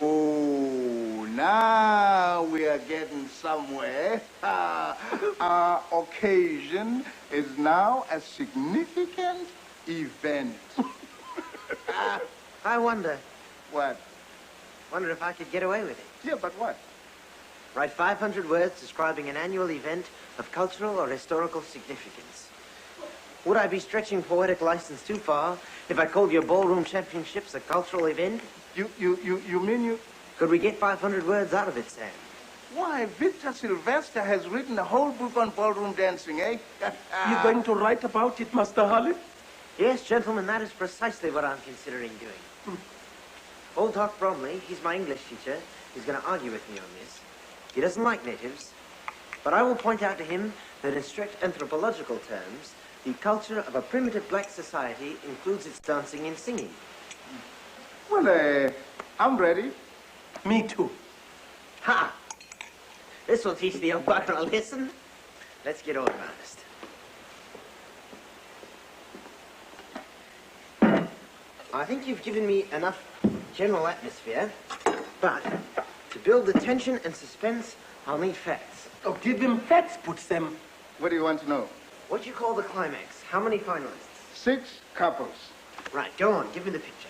Oh, now we are getting somewhere. Our occasion is now a significant event. I wonder What? if I could get away with it. Yeah, but what? Write 500 words describing an annual event of cultural or historical significance. Would I be stretching poetic license too far if I called your ballroom championships a cultural event? You mean you... Could we get 500 words out of it, Sam? Why, Victor Sylvester has written a whole book on ballroom dancing, eh? You going to write about it, Master Holly? Yes, gentlemen, that is precisely what I'm considering doing. Old Doc Bromley, he's my English teacher, is going to argue with me on this. He doesn't like natives, but I will point out to him that in strict anthropological terms, the culture of a primitive black society includes its dancing and singing. Well, I'm ready. Me too. Ha! This will teach the old bugger a lesson. Let's get organized. I think you've given me enough general atmosphere, but to build the tension and suspense, I'll need facts. Oh, give him facts, Putsem. What do you want to know? What do you call the climax? How many finalists? 6 couples. Right, go on, give me the picture.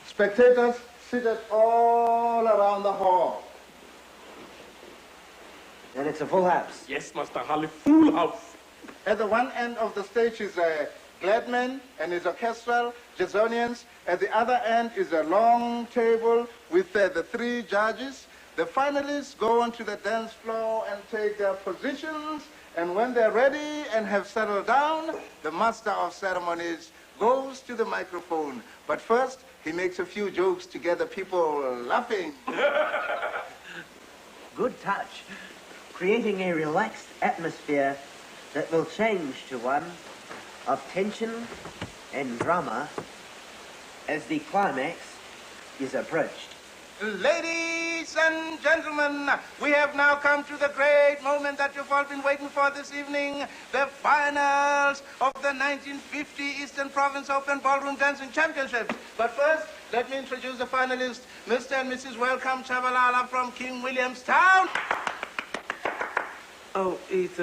Spectators seated all around the hall. And it's a full house. Yes, Master Harley, full house. At the one end of the stage is a Gladman and his orchestral, Jazonians. At the other end is a long table with the 3 judges. The finalists go onto the dance floor and take their positions. And when they're ready and have settled down, the master of ceremonies goes to the microphone. But first, he makes a few jokes to get the people laughing. Good touch. Creating a relaxed atmosphere that will change to one of tension and drama as the climax is approached. Ladies and gentlemen, we have now come to the great moment that you've all been waiting for this evening, the finals of the 1950 Eastern Province Open Ballroom Dancing Championships. But first, let me introduce the finalists, Mr. and Mrs. Welcome Chabalala from King Williamstown. Oh, it's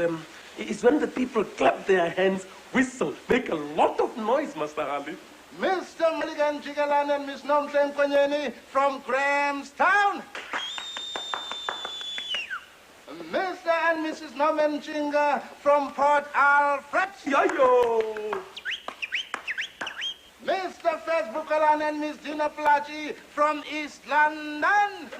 when the people clap their hands, whistle, make a lot of noise, Master Harley. Mr. Mulligan Jigalan and Miss Nomtlen Konyeni from Grahamstown. Mr. and Mrs. Norman Chinga from Port Alfred. Yayo! Mr. Fez Bukalan and Miss Dina Plachi from East London.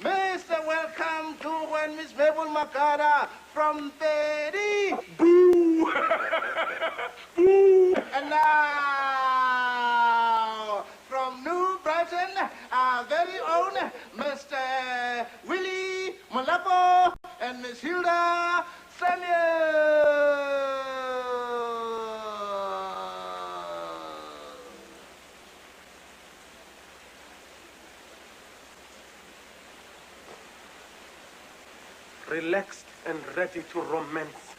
Mr. Welcome to and Miss Mabel Makara from Betty. Boo! Boo! And now, from New Brighton, our very own Mr. Willie Malapo and Miss Hilda Samuel. Relaxed and ready to romance.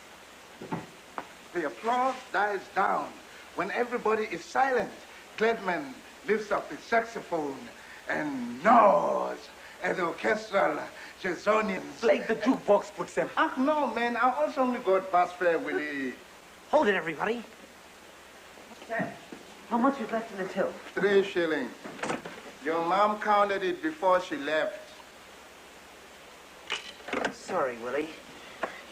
The applause dies down when everybody is silent. Gladman lifts up his saxophone and gnaws at the orchestral Jazonians. Like the jukebox, Putsem. Ah, no, man, I also only got bus fare, Willie. Hold it, everybody. What's that? How much is left in the till? 3 shillings. Your mom counted it before she left. Sorry, Willie.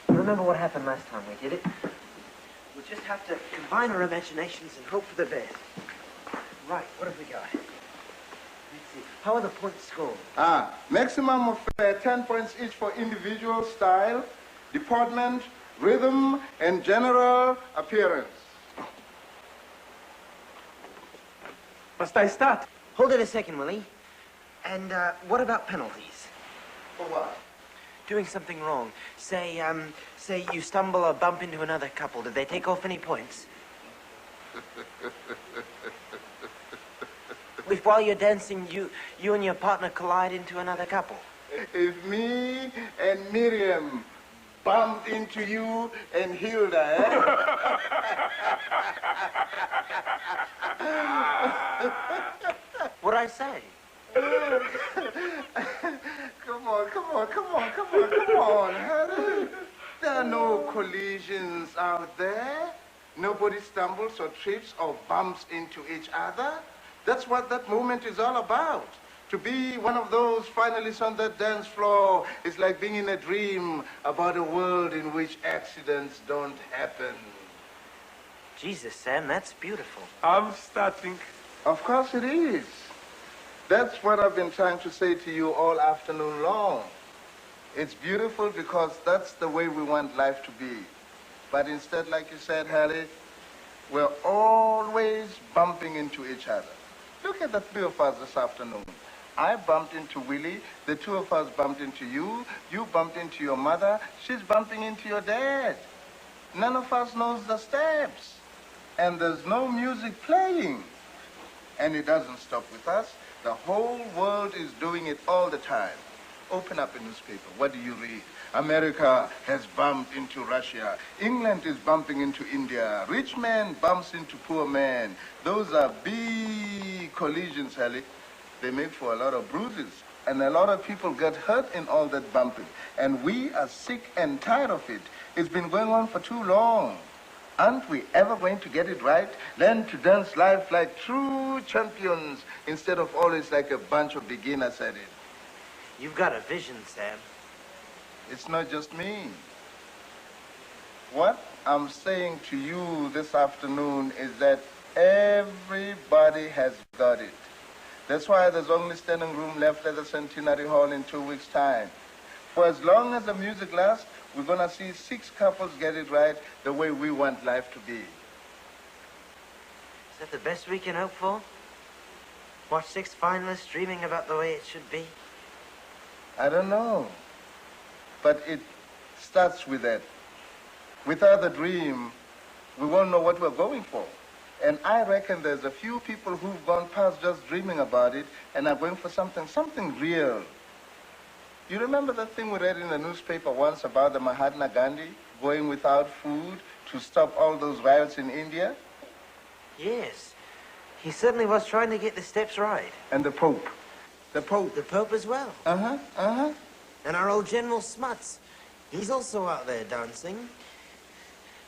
You remember what happened last time we did it? We'll just have to combine our imaginations and hope for the best. Right, what have we got? Let's see. How are the points scored? Maximum of 10 points each for individual style, deportment, rhythm, and general appearance. Must I start? Hold it a second, Willie. And what about penalties? For what? Doing something wrong. Say you stumble or bump into another couple. Did they take off any points? If while you're dancing, you and your partner collide into another couple? If me and Miriam bumped into you and Hilda, What'd I say? Come on, Harry. There are no collisions out there. Nobody stumbles or trips or bumps into each other. That's what that moment is all about. To be one of those finalists on that dance floor is like being in a dream about a world in which accidents don't happen. Jesus, Sam, that's beautiful. I'm starting. Of course it is. That's what I've been trying to say to you all afternoon long. It's beautiful because that's the way we want life to be. But instead, like you said, Harry, we're always bumping into each other. Look at the 3 of us this afternoon. I bumped into Willie, the 2 of us bumped into you, you bumped into your mother, she's bumping into your dad. None of us knows the steps. And there's no music playing. And it doesn't stop with us. The whole world is doing it all the time. Open up a newspaper. What do you read? America has bumped into Russia. England is bumping into India. Rich man bumps into poor man. Those are big collisions, Sally. They make for a lot of bruises. And a lot of people get hurt in all that bumping. And we are sick and tired of it. It's been going on for too long. Aren't we ever going to get it right? Learn to dance life like true champions instead of always like a bunch of beginners at it. You've got a vision, Sam. It's not just me. What I'm saying to you this afternoon is that everybody has got it. That's why there's only standing room left at the Centenary Hall in 2 weeks' time. For as long as the music lasts, we're going to see 6 couples get it right the way we want life to be. Is that the best we can hope for? Watch 6 finalists dreaming about the way it should be? I don't know. But it starts with that. Without the dream, we won't know what we're going for. And I reckon there's a few people who've gone past just dreaming about it and are going for something real. You remember that thing we read in the newspaper once about the Mahatma Gandhi going without food to stop all those riots in India? Yes. He certainly was trying to get the steps right. And the Pope. The Pope. The Pope as well. And our old General Smuts. He's also out there dancing.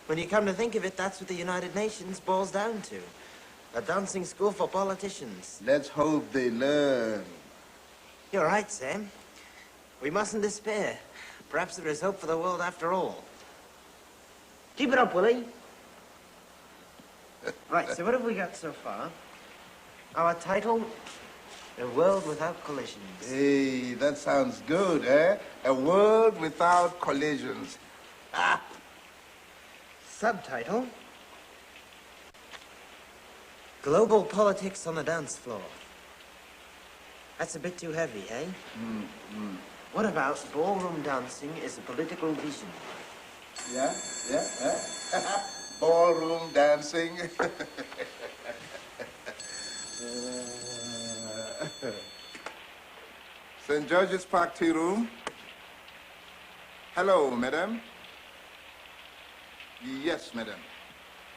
When you come to think of it, that's what the United Nations boils down to. A dancing school for politicians. Let's hope they learn. You're right, Sam. We mustn't despair. Perhaps there is hope for the world after all. Keep it up, Willie. Right, so what have we got so far? Our title, A World Without Collisions. Hey, that sounds good, eh? A world without collisions. Ah. Subtitle, Global Politics on the Dance Floor. That's a bit too heavy, eh? What about ballroom dancing as a political vision? Yeah. Ballroom dancing. St. George's Park Tea Room. Hello, madam. Yes, madam.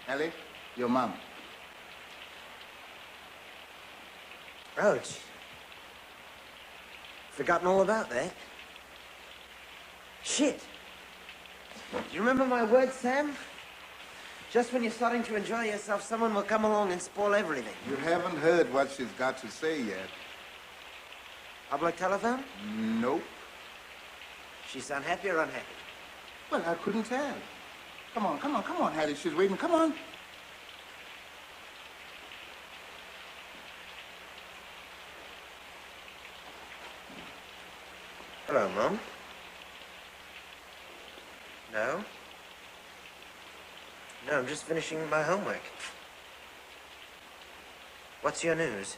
Ellie, your mom. Roach. Forgotten all about that. Shit. Do you remember my words, Sam? Just when you're starting to enjoy yourself, someone will come along and spoil everything. You haven't heard what she's got to say yet. Public telephone? Nope. She's unhappy or unhappy? Well, I couldn't tell. Come on, Hattie. She's waiting. Come on. Hello, Mom. No? No, I'm just finishing my homework. What's your news?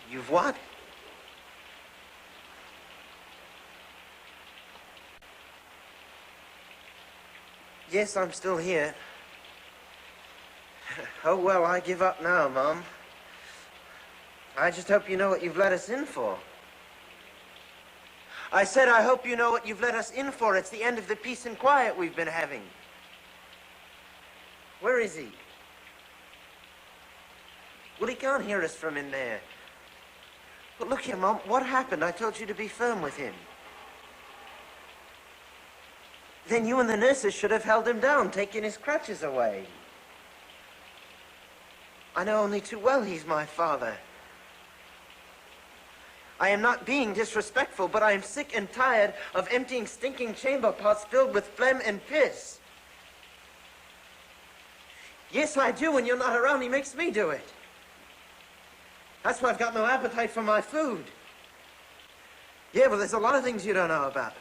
You've what? Yes, I'm still here. Oh, well, I give up now, Mom. I just hope you know what you've let us in for. I said I hope you know what you've let us in for. It's the end of the peace and quiet we've been having. Where is he? Well, he can't hear us from in there. But look here, Mom, what happened? I told you to be firm with him. Then you and the nurses should have held him down, taken his crutches away. I know only too well he's my father. I am not being disrespectful, but I am sick and tired of emptying stinking chamber pots filled with phlegm and piss. Yes, I do. When you're not around, he makes me do it. That's why I've got no appetite for my food. Yeah, well, there's a lot of things you don't know about.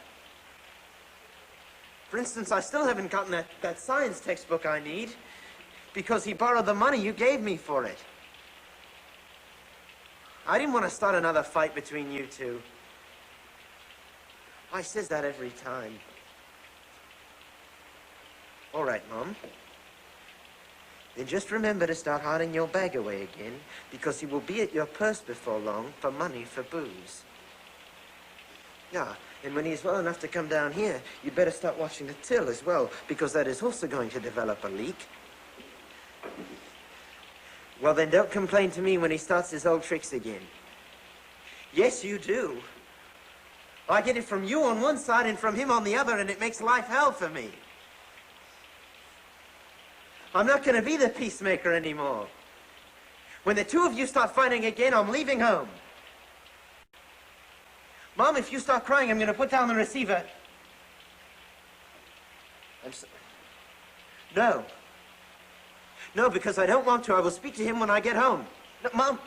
For instance, I still haven't gotten that science textbook I need because he borrowed the money you gave me for it. I didn't want to start another fight between you two. I says that every time. All right, Mom. Then just remember to start hiding your bag away again, because he will be at your purse before long for money for booze. Yeah, and when he's well enough to come down here, you'd better start watching the till as well, because that is also going to develop a leak. Well, then don't complain to me when he starts his old tricks again. Yes, you do. I get it from you on one side and from him on the other, and it makes life hell for me. I'm not going to be the peacemaker anymore. When the two of you start fighting again, I'm leaving home. Mom, if you start crying, I'm going to put down the receiver. No. No, because I don't want to. I will speak to him when I get home. No, Mom.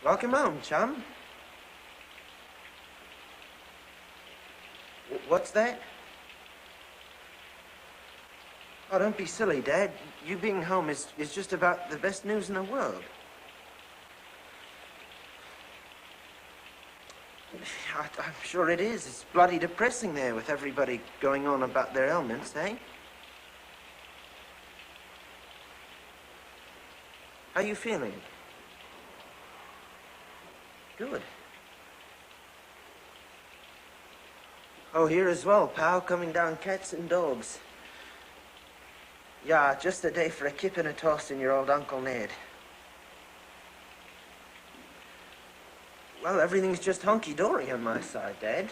Welcome home, chum. What's that? Oh, don't be silly, Dad. You being home is just about the best news in the world. I'm sure it is. It's bloody depressing there with everybody going on about their ailments, eh? How you feeling? Good. Oh, here as well, pal, coming down cats and dogs. Yeah, just a day for a kip and a toss in your old Uncle Ned. Well, everything's just hunky-dory on my side, Dad.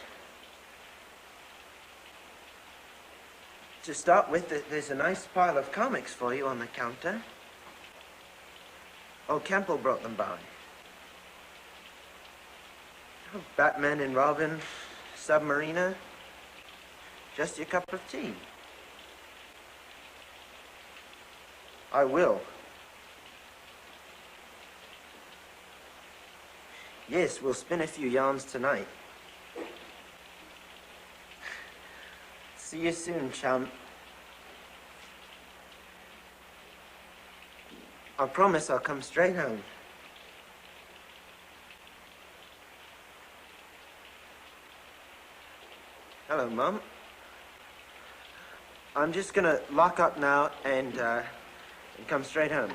To start with, there's a nice pile of comics for you on the counter. Oh, Campbell brought them by. Oh, Batman and Robin, Submariner. Just your cup of tea. I will. Yes, we'll spin a few yarns tonight. See you soon, chum. I promise I'll come straight home. Hello, Mum. I'm just gonna lock up now and come straight home.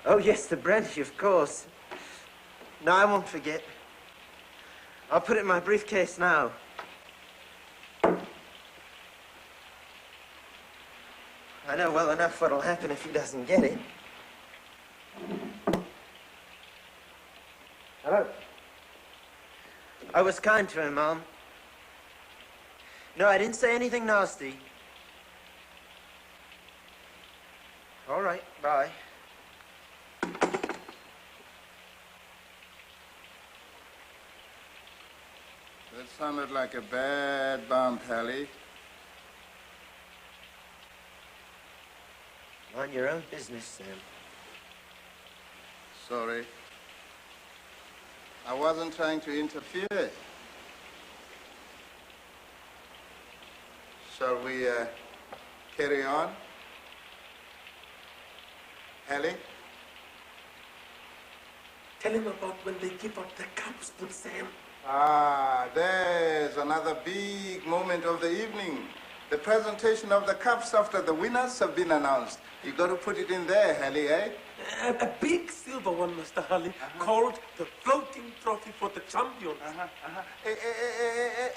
Oh, yes, the brandy, of course. No, I won't forget. I'll put it in my briefcase now. I know well enough what'll happen if he doesn't get it. Hello. I was kind to him, Mom. No, I didn't say anything nasty. All right, bye. That sounded like a bad bump, Hallie. Mind your own business, Sam. Sorry. I wasn't trying to interfere. Shall we carry on? Hallie? Tell him about when they give out the cups, good Sam. Ah, there's another big moment of the evening. The presentation of the cups after the winners have been announced. You got to put it in there, Hallie, eh? A big silver one, Mr. Halley, called the floating trophy for the champions.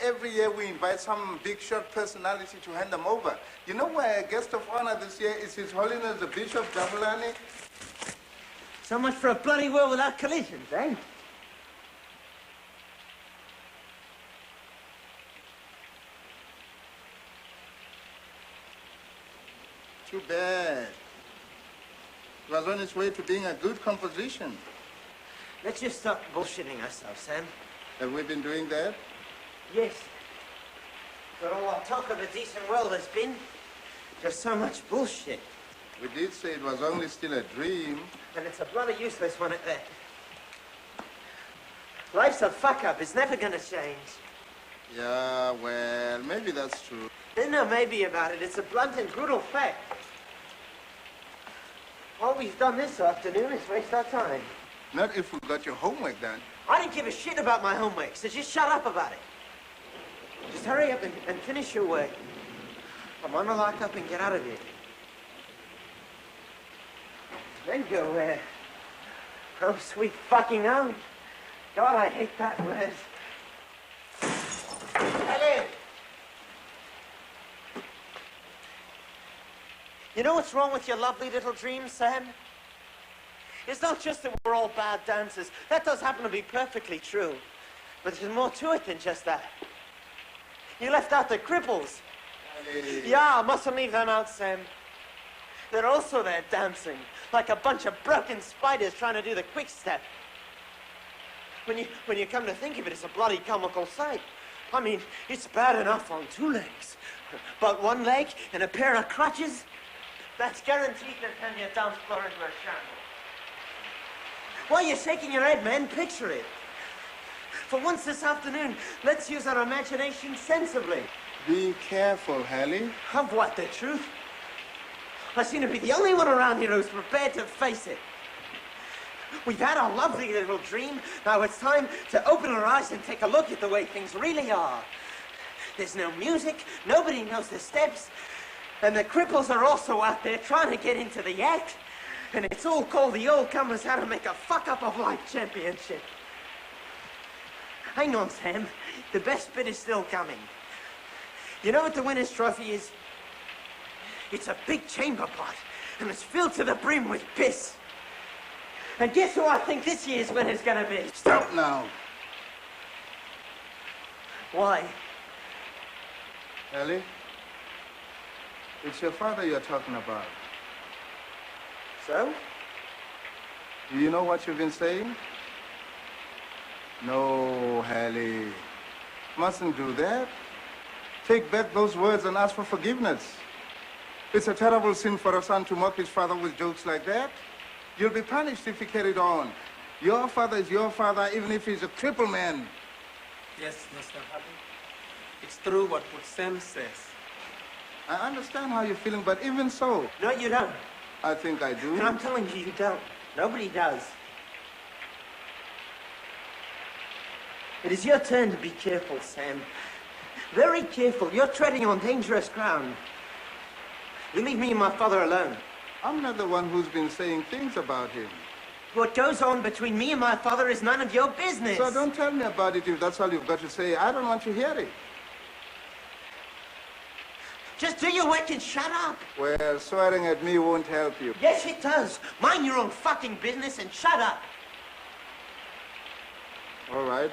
Every year we invite some big shot personality to hand them over. You know why a guest of honor this year is His Holiness the Bishop Jabulani? So much for a bloody world without collisions, eh? Too bad. It was on its way to being a good composition. Let's just stop bullshitting ourselves, Sam. Have we been doing that? Yes. But all our talk of a decent world has been just so much bullshit. We did say it was only still a dream. And it's a bloody useless one at that. Life's a fuck-up. It's never gonna change. Yeah, well, maybe that's true. There's no maybe about it. It's a blunt and brutal fact. All we've done this afternoon is waste our time. Not if we got your homework done. I didn't give a shit about my homework, so just shut up about it. Just hurry up and finish your work. I want to lock up and get out of here. Then go where? Oh, sweet fucking home. God, I hate that word. Helen! You know what's wrong with your lovely little dreams, Sam? It's not just that we're all bad dancers. That does happen to be perfectly true. But there's more to it than just that. You left out the cripples. Yeah, I mustn't leave them out, Sam. They're also there dancing, like a bunch of broken spiders trying to do the quick step. When you come to think of it, it's a bloody comical sight. I mean, it's bad enough on two legs, but one leg and a pair of crutches, that's guaranteed to turn your dance floor into a shambles. Why are you shaking your head, man? Picture it. For once this afternoon, let's use our imagination sensibly. Be careful, Hallie. Of what, the truth? I seem to be the only one around here who's prepared to face it. We've had our lovely little dream. Now it's time to open our eyes and take a look at the way things really are. There's no music, nobody knows the steps, and the cripples are also out there trying to get into the act, and it's all called the old comers how to make a fuck-up of life championship. Hang on, Sam. The best bit is still coming. You know what the winner's trophy is? It's a big chamber pot, and it's filled to the brim with piss. And guess who I think this year's winner's gonna be? Stop now. Why? Hallie, it's your father you're talking about. So? Do you know what you've been saying? No, Hallie. Mustn't do that. Take back those words and ask for forgiveness. It's a terrible sin for a son to mock his father with jokes like that. You'll be punished if you carry it on. Your father is your father, even if he's a crippled man. Yes, Mr. Happy. It's true what Sam says. I understand how you're feeling, but even so... No, you don't. I think I do. And I'm telling you, you don't. Nobody does. It is your turn to be careful, Sam. Very careful. You're treading on dangerous ground. You leave me and my father alone. I'm not the one who's been saying things about him. What goes on between me and my father is none of your business. So don't tell me about it if that's all you've got to say. I don't want to hear it. Just do your work and shut up. Well, swearing at me won't help you. Yes, it does. Mind your own fucking business and shut up. All right.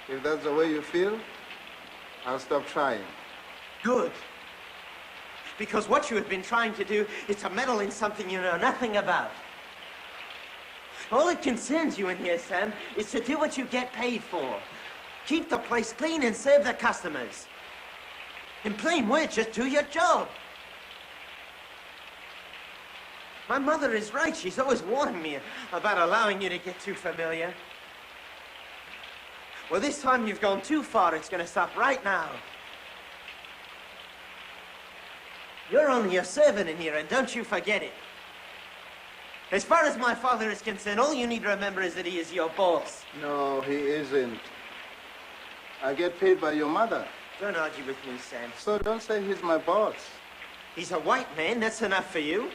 If that's the way you feel, I'll stop trying. Good. Because what you have been trying to do is to meddle in something you know nothing about. All that concerns you in here, Sam, is to do what you get paid for. Keep the place clean and serve the customers. In plain words, just do your job. My mother is right. She's always warning me about allowing you to get too familiar. Well, this time you've gone too far. It's going to stop right now. You're only a servant in here, and don't you forget it. As far as my father is concerned, all you need to remember is that he is your boss. No, he isn't. I get paid by your mother. Don't argue with me, Sam. So don't say he's my boss. He's a white man. That's enough for you.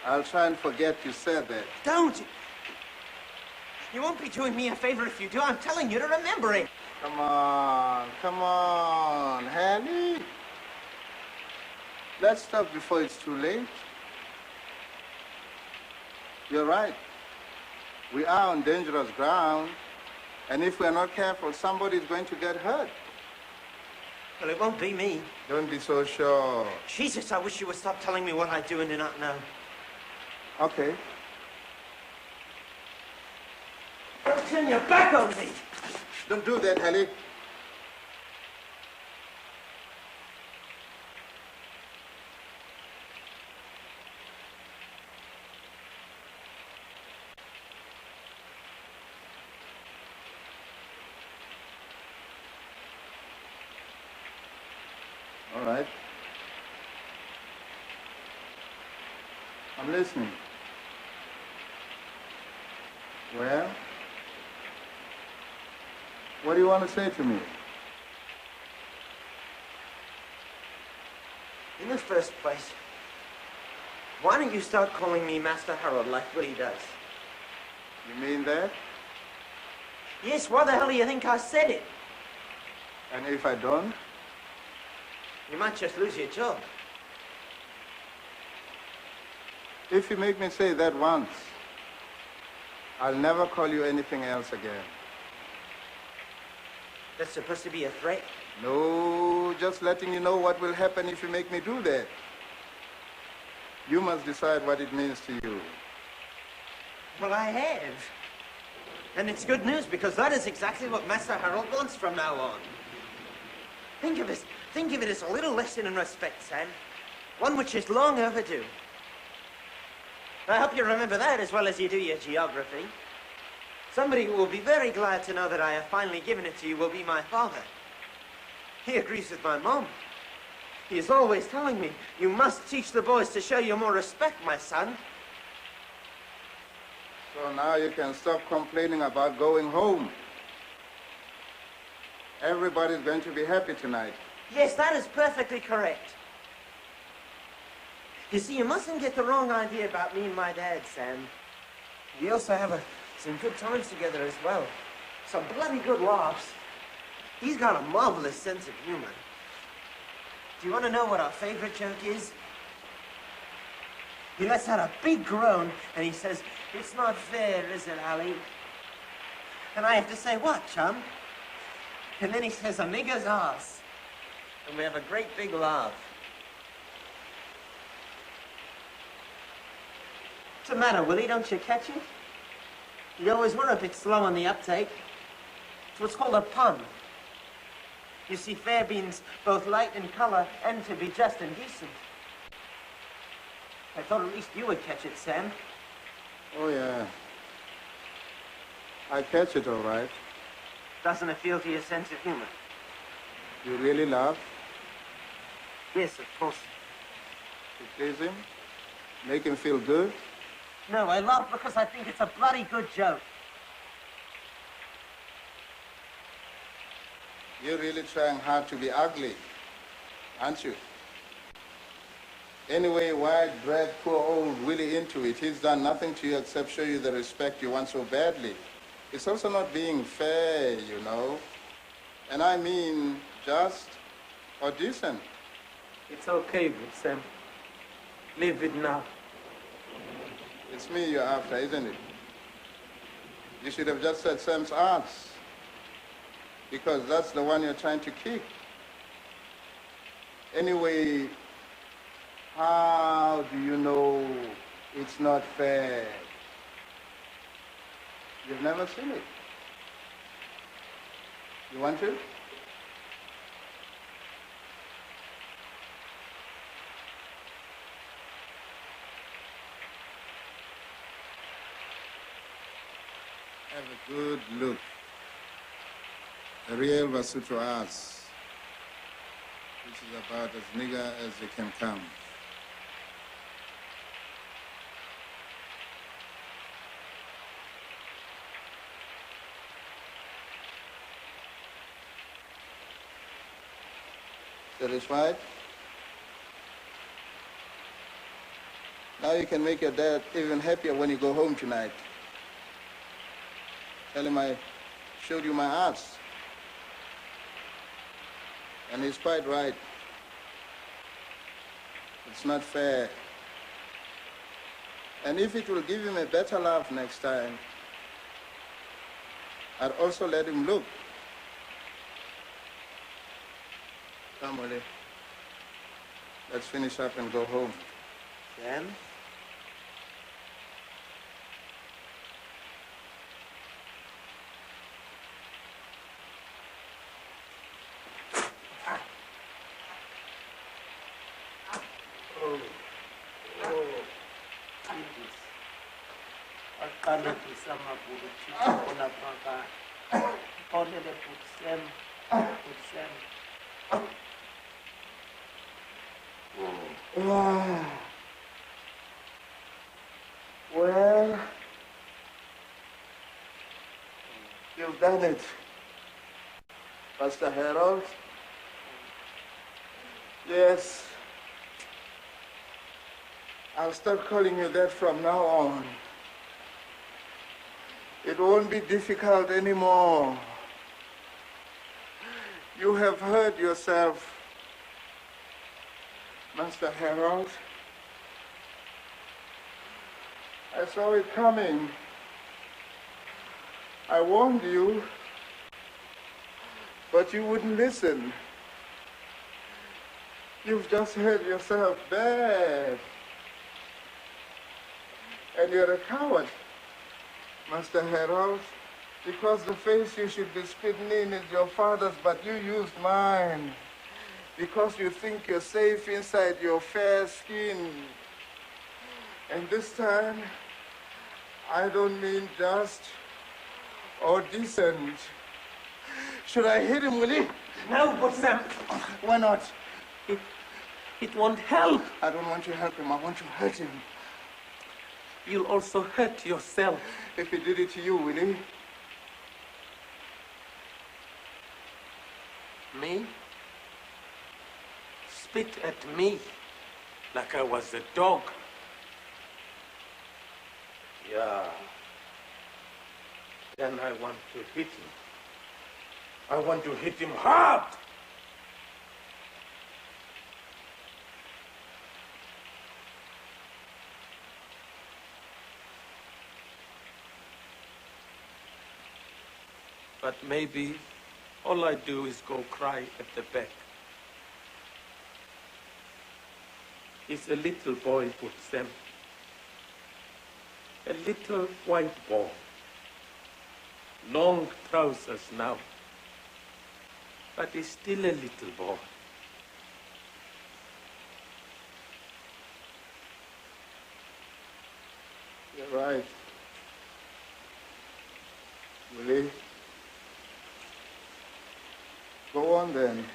I'll try and forget you said that. Don't! You won't be doing me a favor if you do. I'm telling you to remember it. Come on, Hallie. Let's stop before it's too late. You're right. We are on dangerous ground, and if we're not careful, somebody's going to get hurt. Well, it won't be me. Don't be so sure. Jesus, I wish you would stop telling me what I do and do not know. Okay. Don't turn your back on me. Don't do that, Hallie. All right. I'm listening. Well, what do you want to say to me? In the first place, why don't you start calling me Master Harold like Willie does? You mean that? Yes, why the hell do you think I said it? And if I don't? You might just lose your job. If you make me say that once, I'll never call you anything else again. That's supposed to be a threat? No, just letting you know what will happen if you make me do that. You must decide what it means to you. Well, I have. And it's good news, because that is exactly what Master Harold wants from now on. Think of it as a little lesson in respect, Sam. One which is long overdue. I hope you remember that as well as you do your geography. Somebody who will be very glad to know that I have finally given it to you will be my father. He agrees with my mom. He is always telling me, you must teach the boys to show you more respect, my son. So now you can stop complaining about going home. Everybody's going to be happy tonight. Yes, that is perfectly correct. You see, you mustn't get the wrong idea about me and my dad, Sam. We also have some good times together as well. Some bloody good laughs. He's got a marvelous sense of humor. Do you want to know what our favorite joke is? He lets out a big groan, and he says, "It's not fair, is it, Ali?" And I have to say, "What, chum?" And then he says, "A nigger's ass." And we have a great big laugh. What's the matter, Willie? Don't you catch it? You always were a bit slow on the uptake. It's what's called a pun. You see, fair means both light in color and to be just and decent. I thought at least you would catch it, Sam. Oh, yeah. I catch it all right. Doesn't appeal to your sense of humor? You really laugh? Yes, of course. To please him? Make him feel good? No, I laugh because I think it's a bloody good joke. You're really trying hard to be ugly, aren't you? Anyway, why drag poor old Willie into it? He's done nothing to you except show you the respect you want so badly. It's also not being fair, you know. And I mean just or decent. It's okay, good Sam. Leave it now. It's me you're after, isn't it? You should have just said Sam's ass, because that's the one you're trying to kick. Anyway, how do you know it's not fair? You've never seen it. You want to? Have a good look. A real Basuto ass, which is about as nigger as they can come. Satisfied? Now you can make your dad even happier when you go home tonight. Tell him I showed you my ass. And he's quite right. It's not fair. And if it will give him a better laugh next time, I'd also let him look. Come, Willie. Let's finish up and go home. Sam? Well, you've done it, Pastor Harold. Yes, I'll start calling you that from now on. It won't be difficult anymore. You have heard yourself, Master Harold. I saw it coming. I warned you, but you wouldn't listen. You've just hurt yourself bad. And you're a coward, Master Harold, because the face you should be spitting in is your father's, but you used mine. Because you think you're safe inside your fair skin. And this time, I don't mean just or decent. Should I hit him, Willie? No, but Sam, Why not? it won't help. I don't want you to help him. I want you to hurt him. You'll also hurt yourself. If he did it to you, Willie. Me? Spit at me like I was a dog. Yeah. Then I want to hit him. I want to hit him hard. But maybe all I do is go cry at the back. He's a little boy, put Sam. A little white boy. Long trousers now. But he's still a little boy. You're right. Willie? Go on then.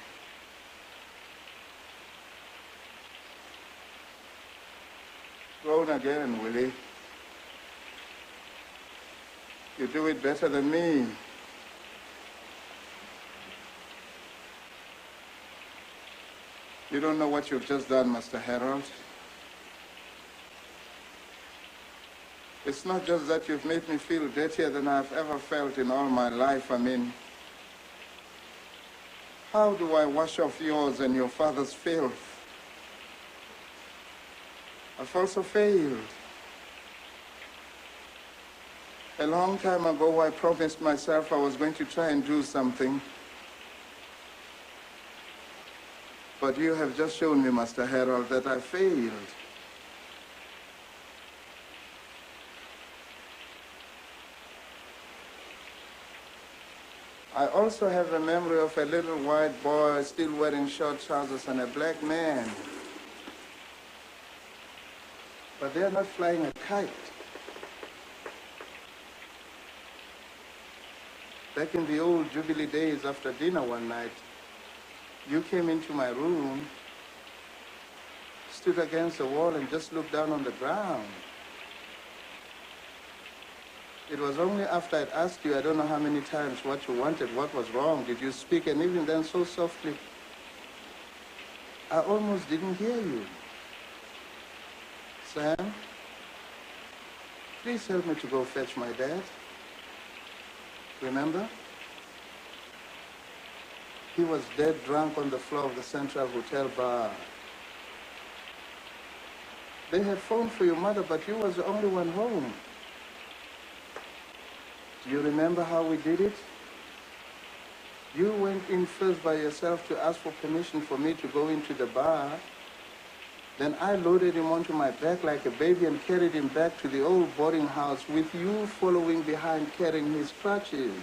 Grown again, Willie. You do it better than me. You don't know what you've just done, Master Harold. It's not just that you've made me feel dirtier than I've ever felt in all my life. I mean, how do I wash off yours and your father's filth? I've also failed. A long time ago, I promised myself I was going to try and do something. But you have just shown me, Master Harold, that I failed. I also have a memory of a little white boy still wearing short trousers and a black man. But they're not flying a kite. Back in the old Jubilee days, after dinner one night, you came into my room, stood against the wall and just looked down on the ground. It was only after I'd asked you, I don't know how many times, what you wanted, what was wrong, did you speak, and even then so softly, I almost didn't hear you. Sam, please help me to go fetch my dad. Remember? He was dead drunk on the floor of the Central Hotel bar. They had phoned for your mother, but you was the only one home. Do you remember how we did it? You went in first by yourself to ask for permission for me to go into the bar. Then I loaded him onto my back like a baby and carried him back to the old boarding house with you following behind carrying his crutches.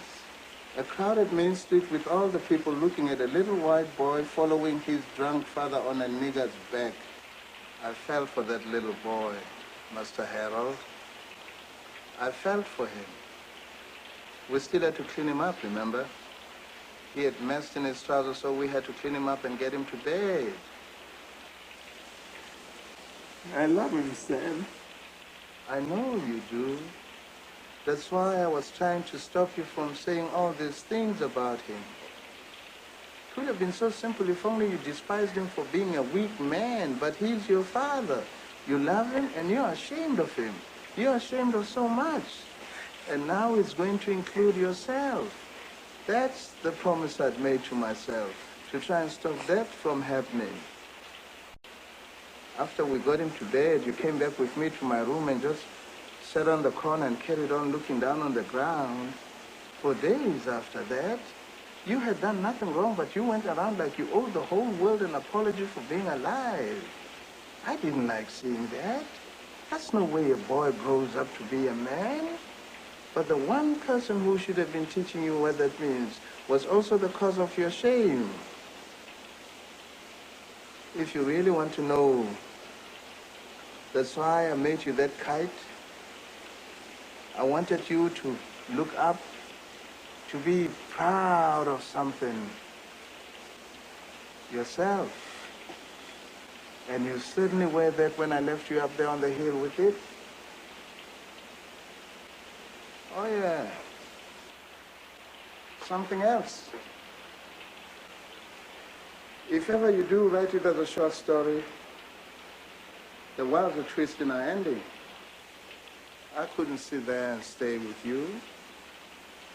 A crowded main street with all the people looking at a little white boy following his drunk father on a nigger's back. I felt for that little boy, Master Harold. I felt for him. We still had to clean him up, remember? He had messed in his trousers, so we had to clean him up and get him to bed. I love him, Sam. I know you do. That's why I was trying to stop you from saying all these things about him. It would have been so simple if only you despised him for being a weak man, but he's your father. You love him and you're ashamed of him. You're ashamed of so much. And now it's going to include yourself. That's the promise I'd made to myself, to try and stop that from happening. After we got him to bed, you came back with me to my room and just sat on the corner and carried on looking down on the ground. For days after that, you had done nothing wrong, but you went around like you owed the whole world an apology for being alive. I didn't like seeing that. That's no way a boy grows up to be a man. But the one person who should have been teaching you what that means was also the cause of your shame. If you really want to know, that's why I made you that kite. I wanted you to look up, to be proud of something yourself. And you certainly were that when I left you up there on the hill with it. Oh yeah. Something else. If ever you do write it as a short story, there was a twist in our ending. I couldn't sit there and stay with you.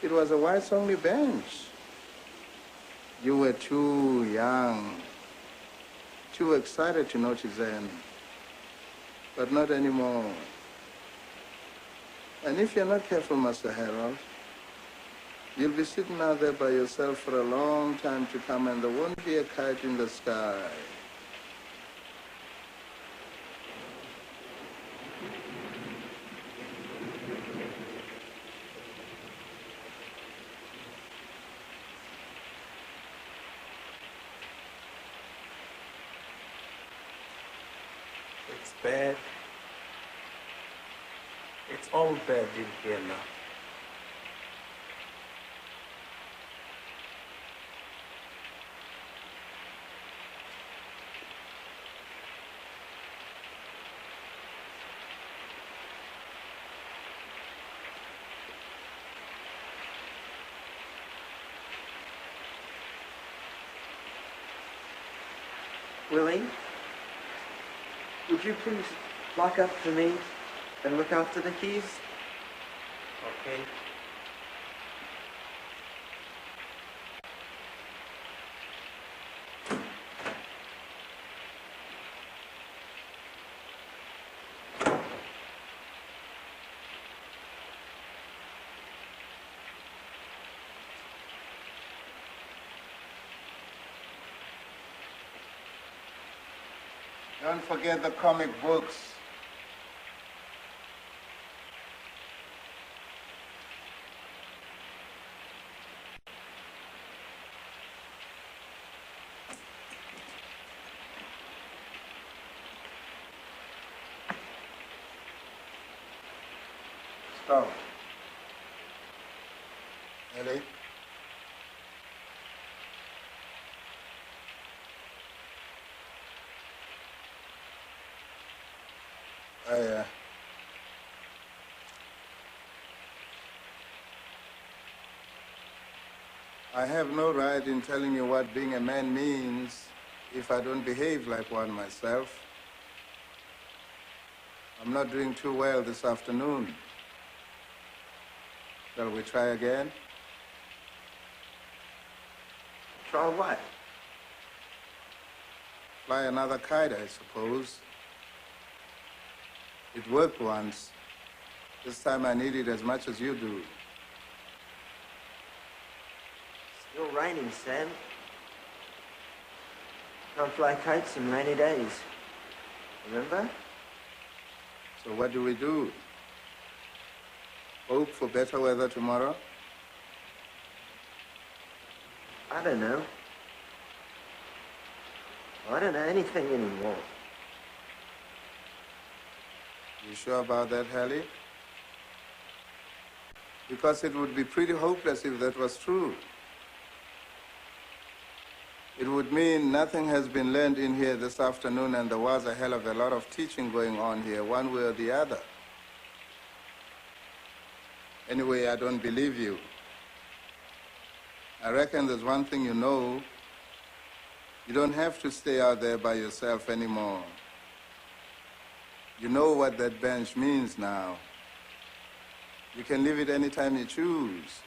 It was a whites-only bench. You were too young, too excited to notice then, but not anymore. And if you're not careful, Master Harold, you'll be sitting out there by yourself for a long time to come, and there won't be a kite in the sky. It's bad. It's all bad in here now. Willie, would you please lock up for me and look after the keys? Okay. Don't forget the comic books. Stop. Ellie? I have no right in telling you what being a man means if I don't behave like one myself. I'm not doing too well this afternoon. Shall we try again? Try what? Fly another kite, I suppose. It worked once. This time I need it as much as you do. Still raining, Sam. Can't fly kites in rainy days. Remember? So what do we do? Hope for better weather tomorrow? I don't know. I don't know anything anymore. You sure about that, Hallie? Because it would be pretty hopeless if that was true. It would mean nothing has been learned in here this afternoon, and there was a hell of a lot of teaching going on here, one way or the other. Anyway, I don't believe you. I reckon there's one thing you know. You don't have to stay out there by yourself anymore. You know what that bench means now. You can leave it anytime you choose.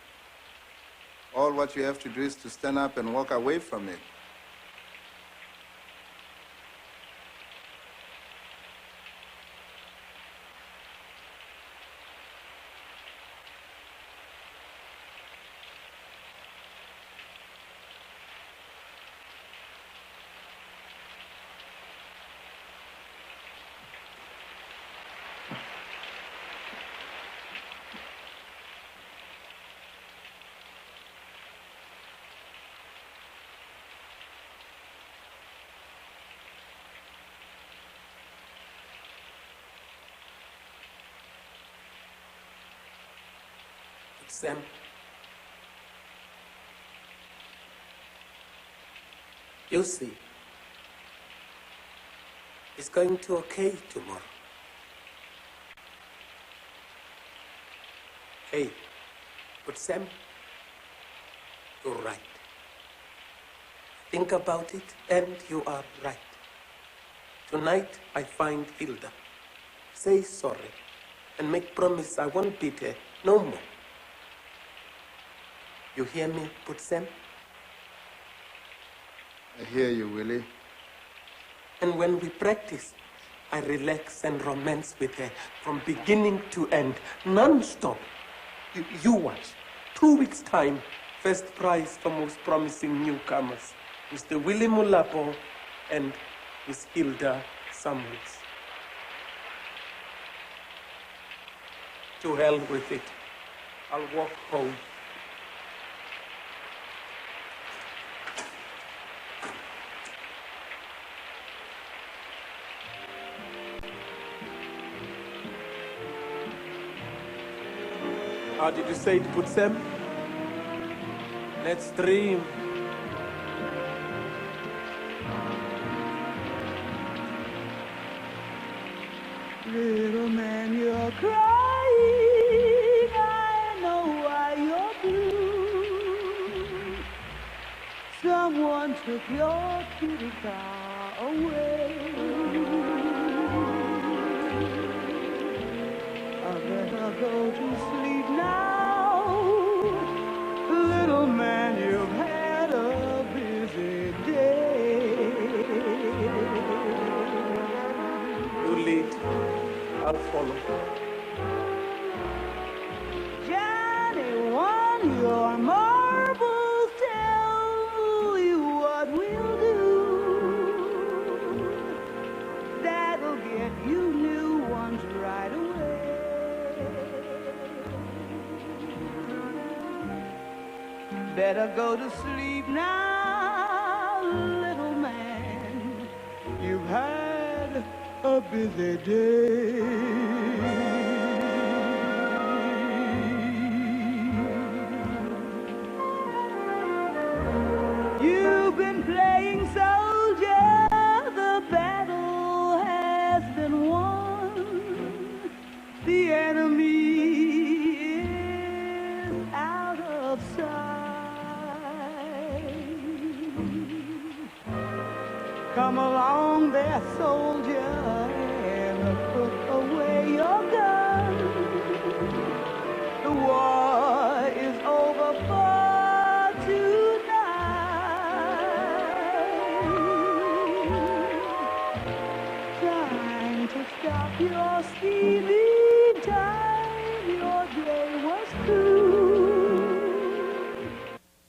All what you have to do is to stand up and walk away from it. Sam, you see, it's going to okay tomorrow. Hey, but Sam, you're right. Think about it, and you are right. Tonight, I find Hilda. Say sorry, and make promise I won't beat her no more. You hear me, Put Sam? I hear you, Willie. And when we practice, I relax and romance with her from beginning to end, non-stop. You watch. 2 weeks' time, first prize for most promising newcomers. Mr. Willie Mulapo and Miss Hilda Samuels. To hell with it. I'll walk home. How did you say it, Put Sam? Let's dream. Little man, you're crying. I know why you're blue. Someone took your kitty car away. I better go to sleep now. Little man, you've had a busy day. You lead, I'll follow. Johnny, won your marbles, tell you what we'll do. That'll get you new ones right away. Better go to sleep now, little man. You've had a busy day. You've been playing soldier, the battle has been won. The enemy is out of sight. Come along there, soldier, and put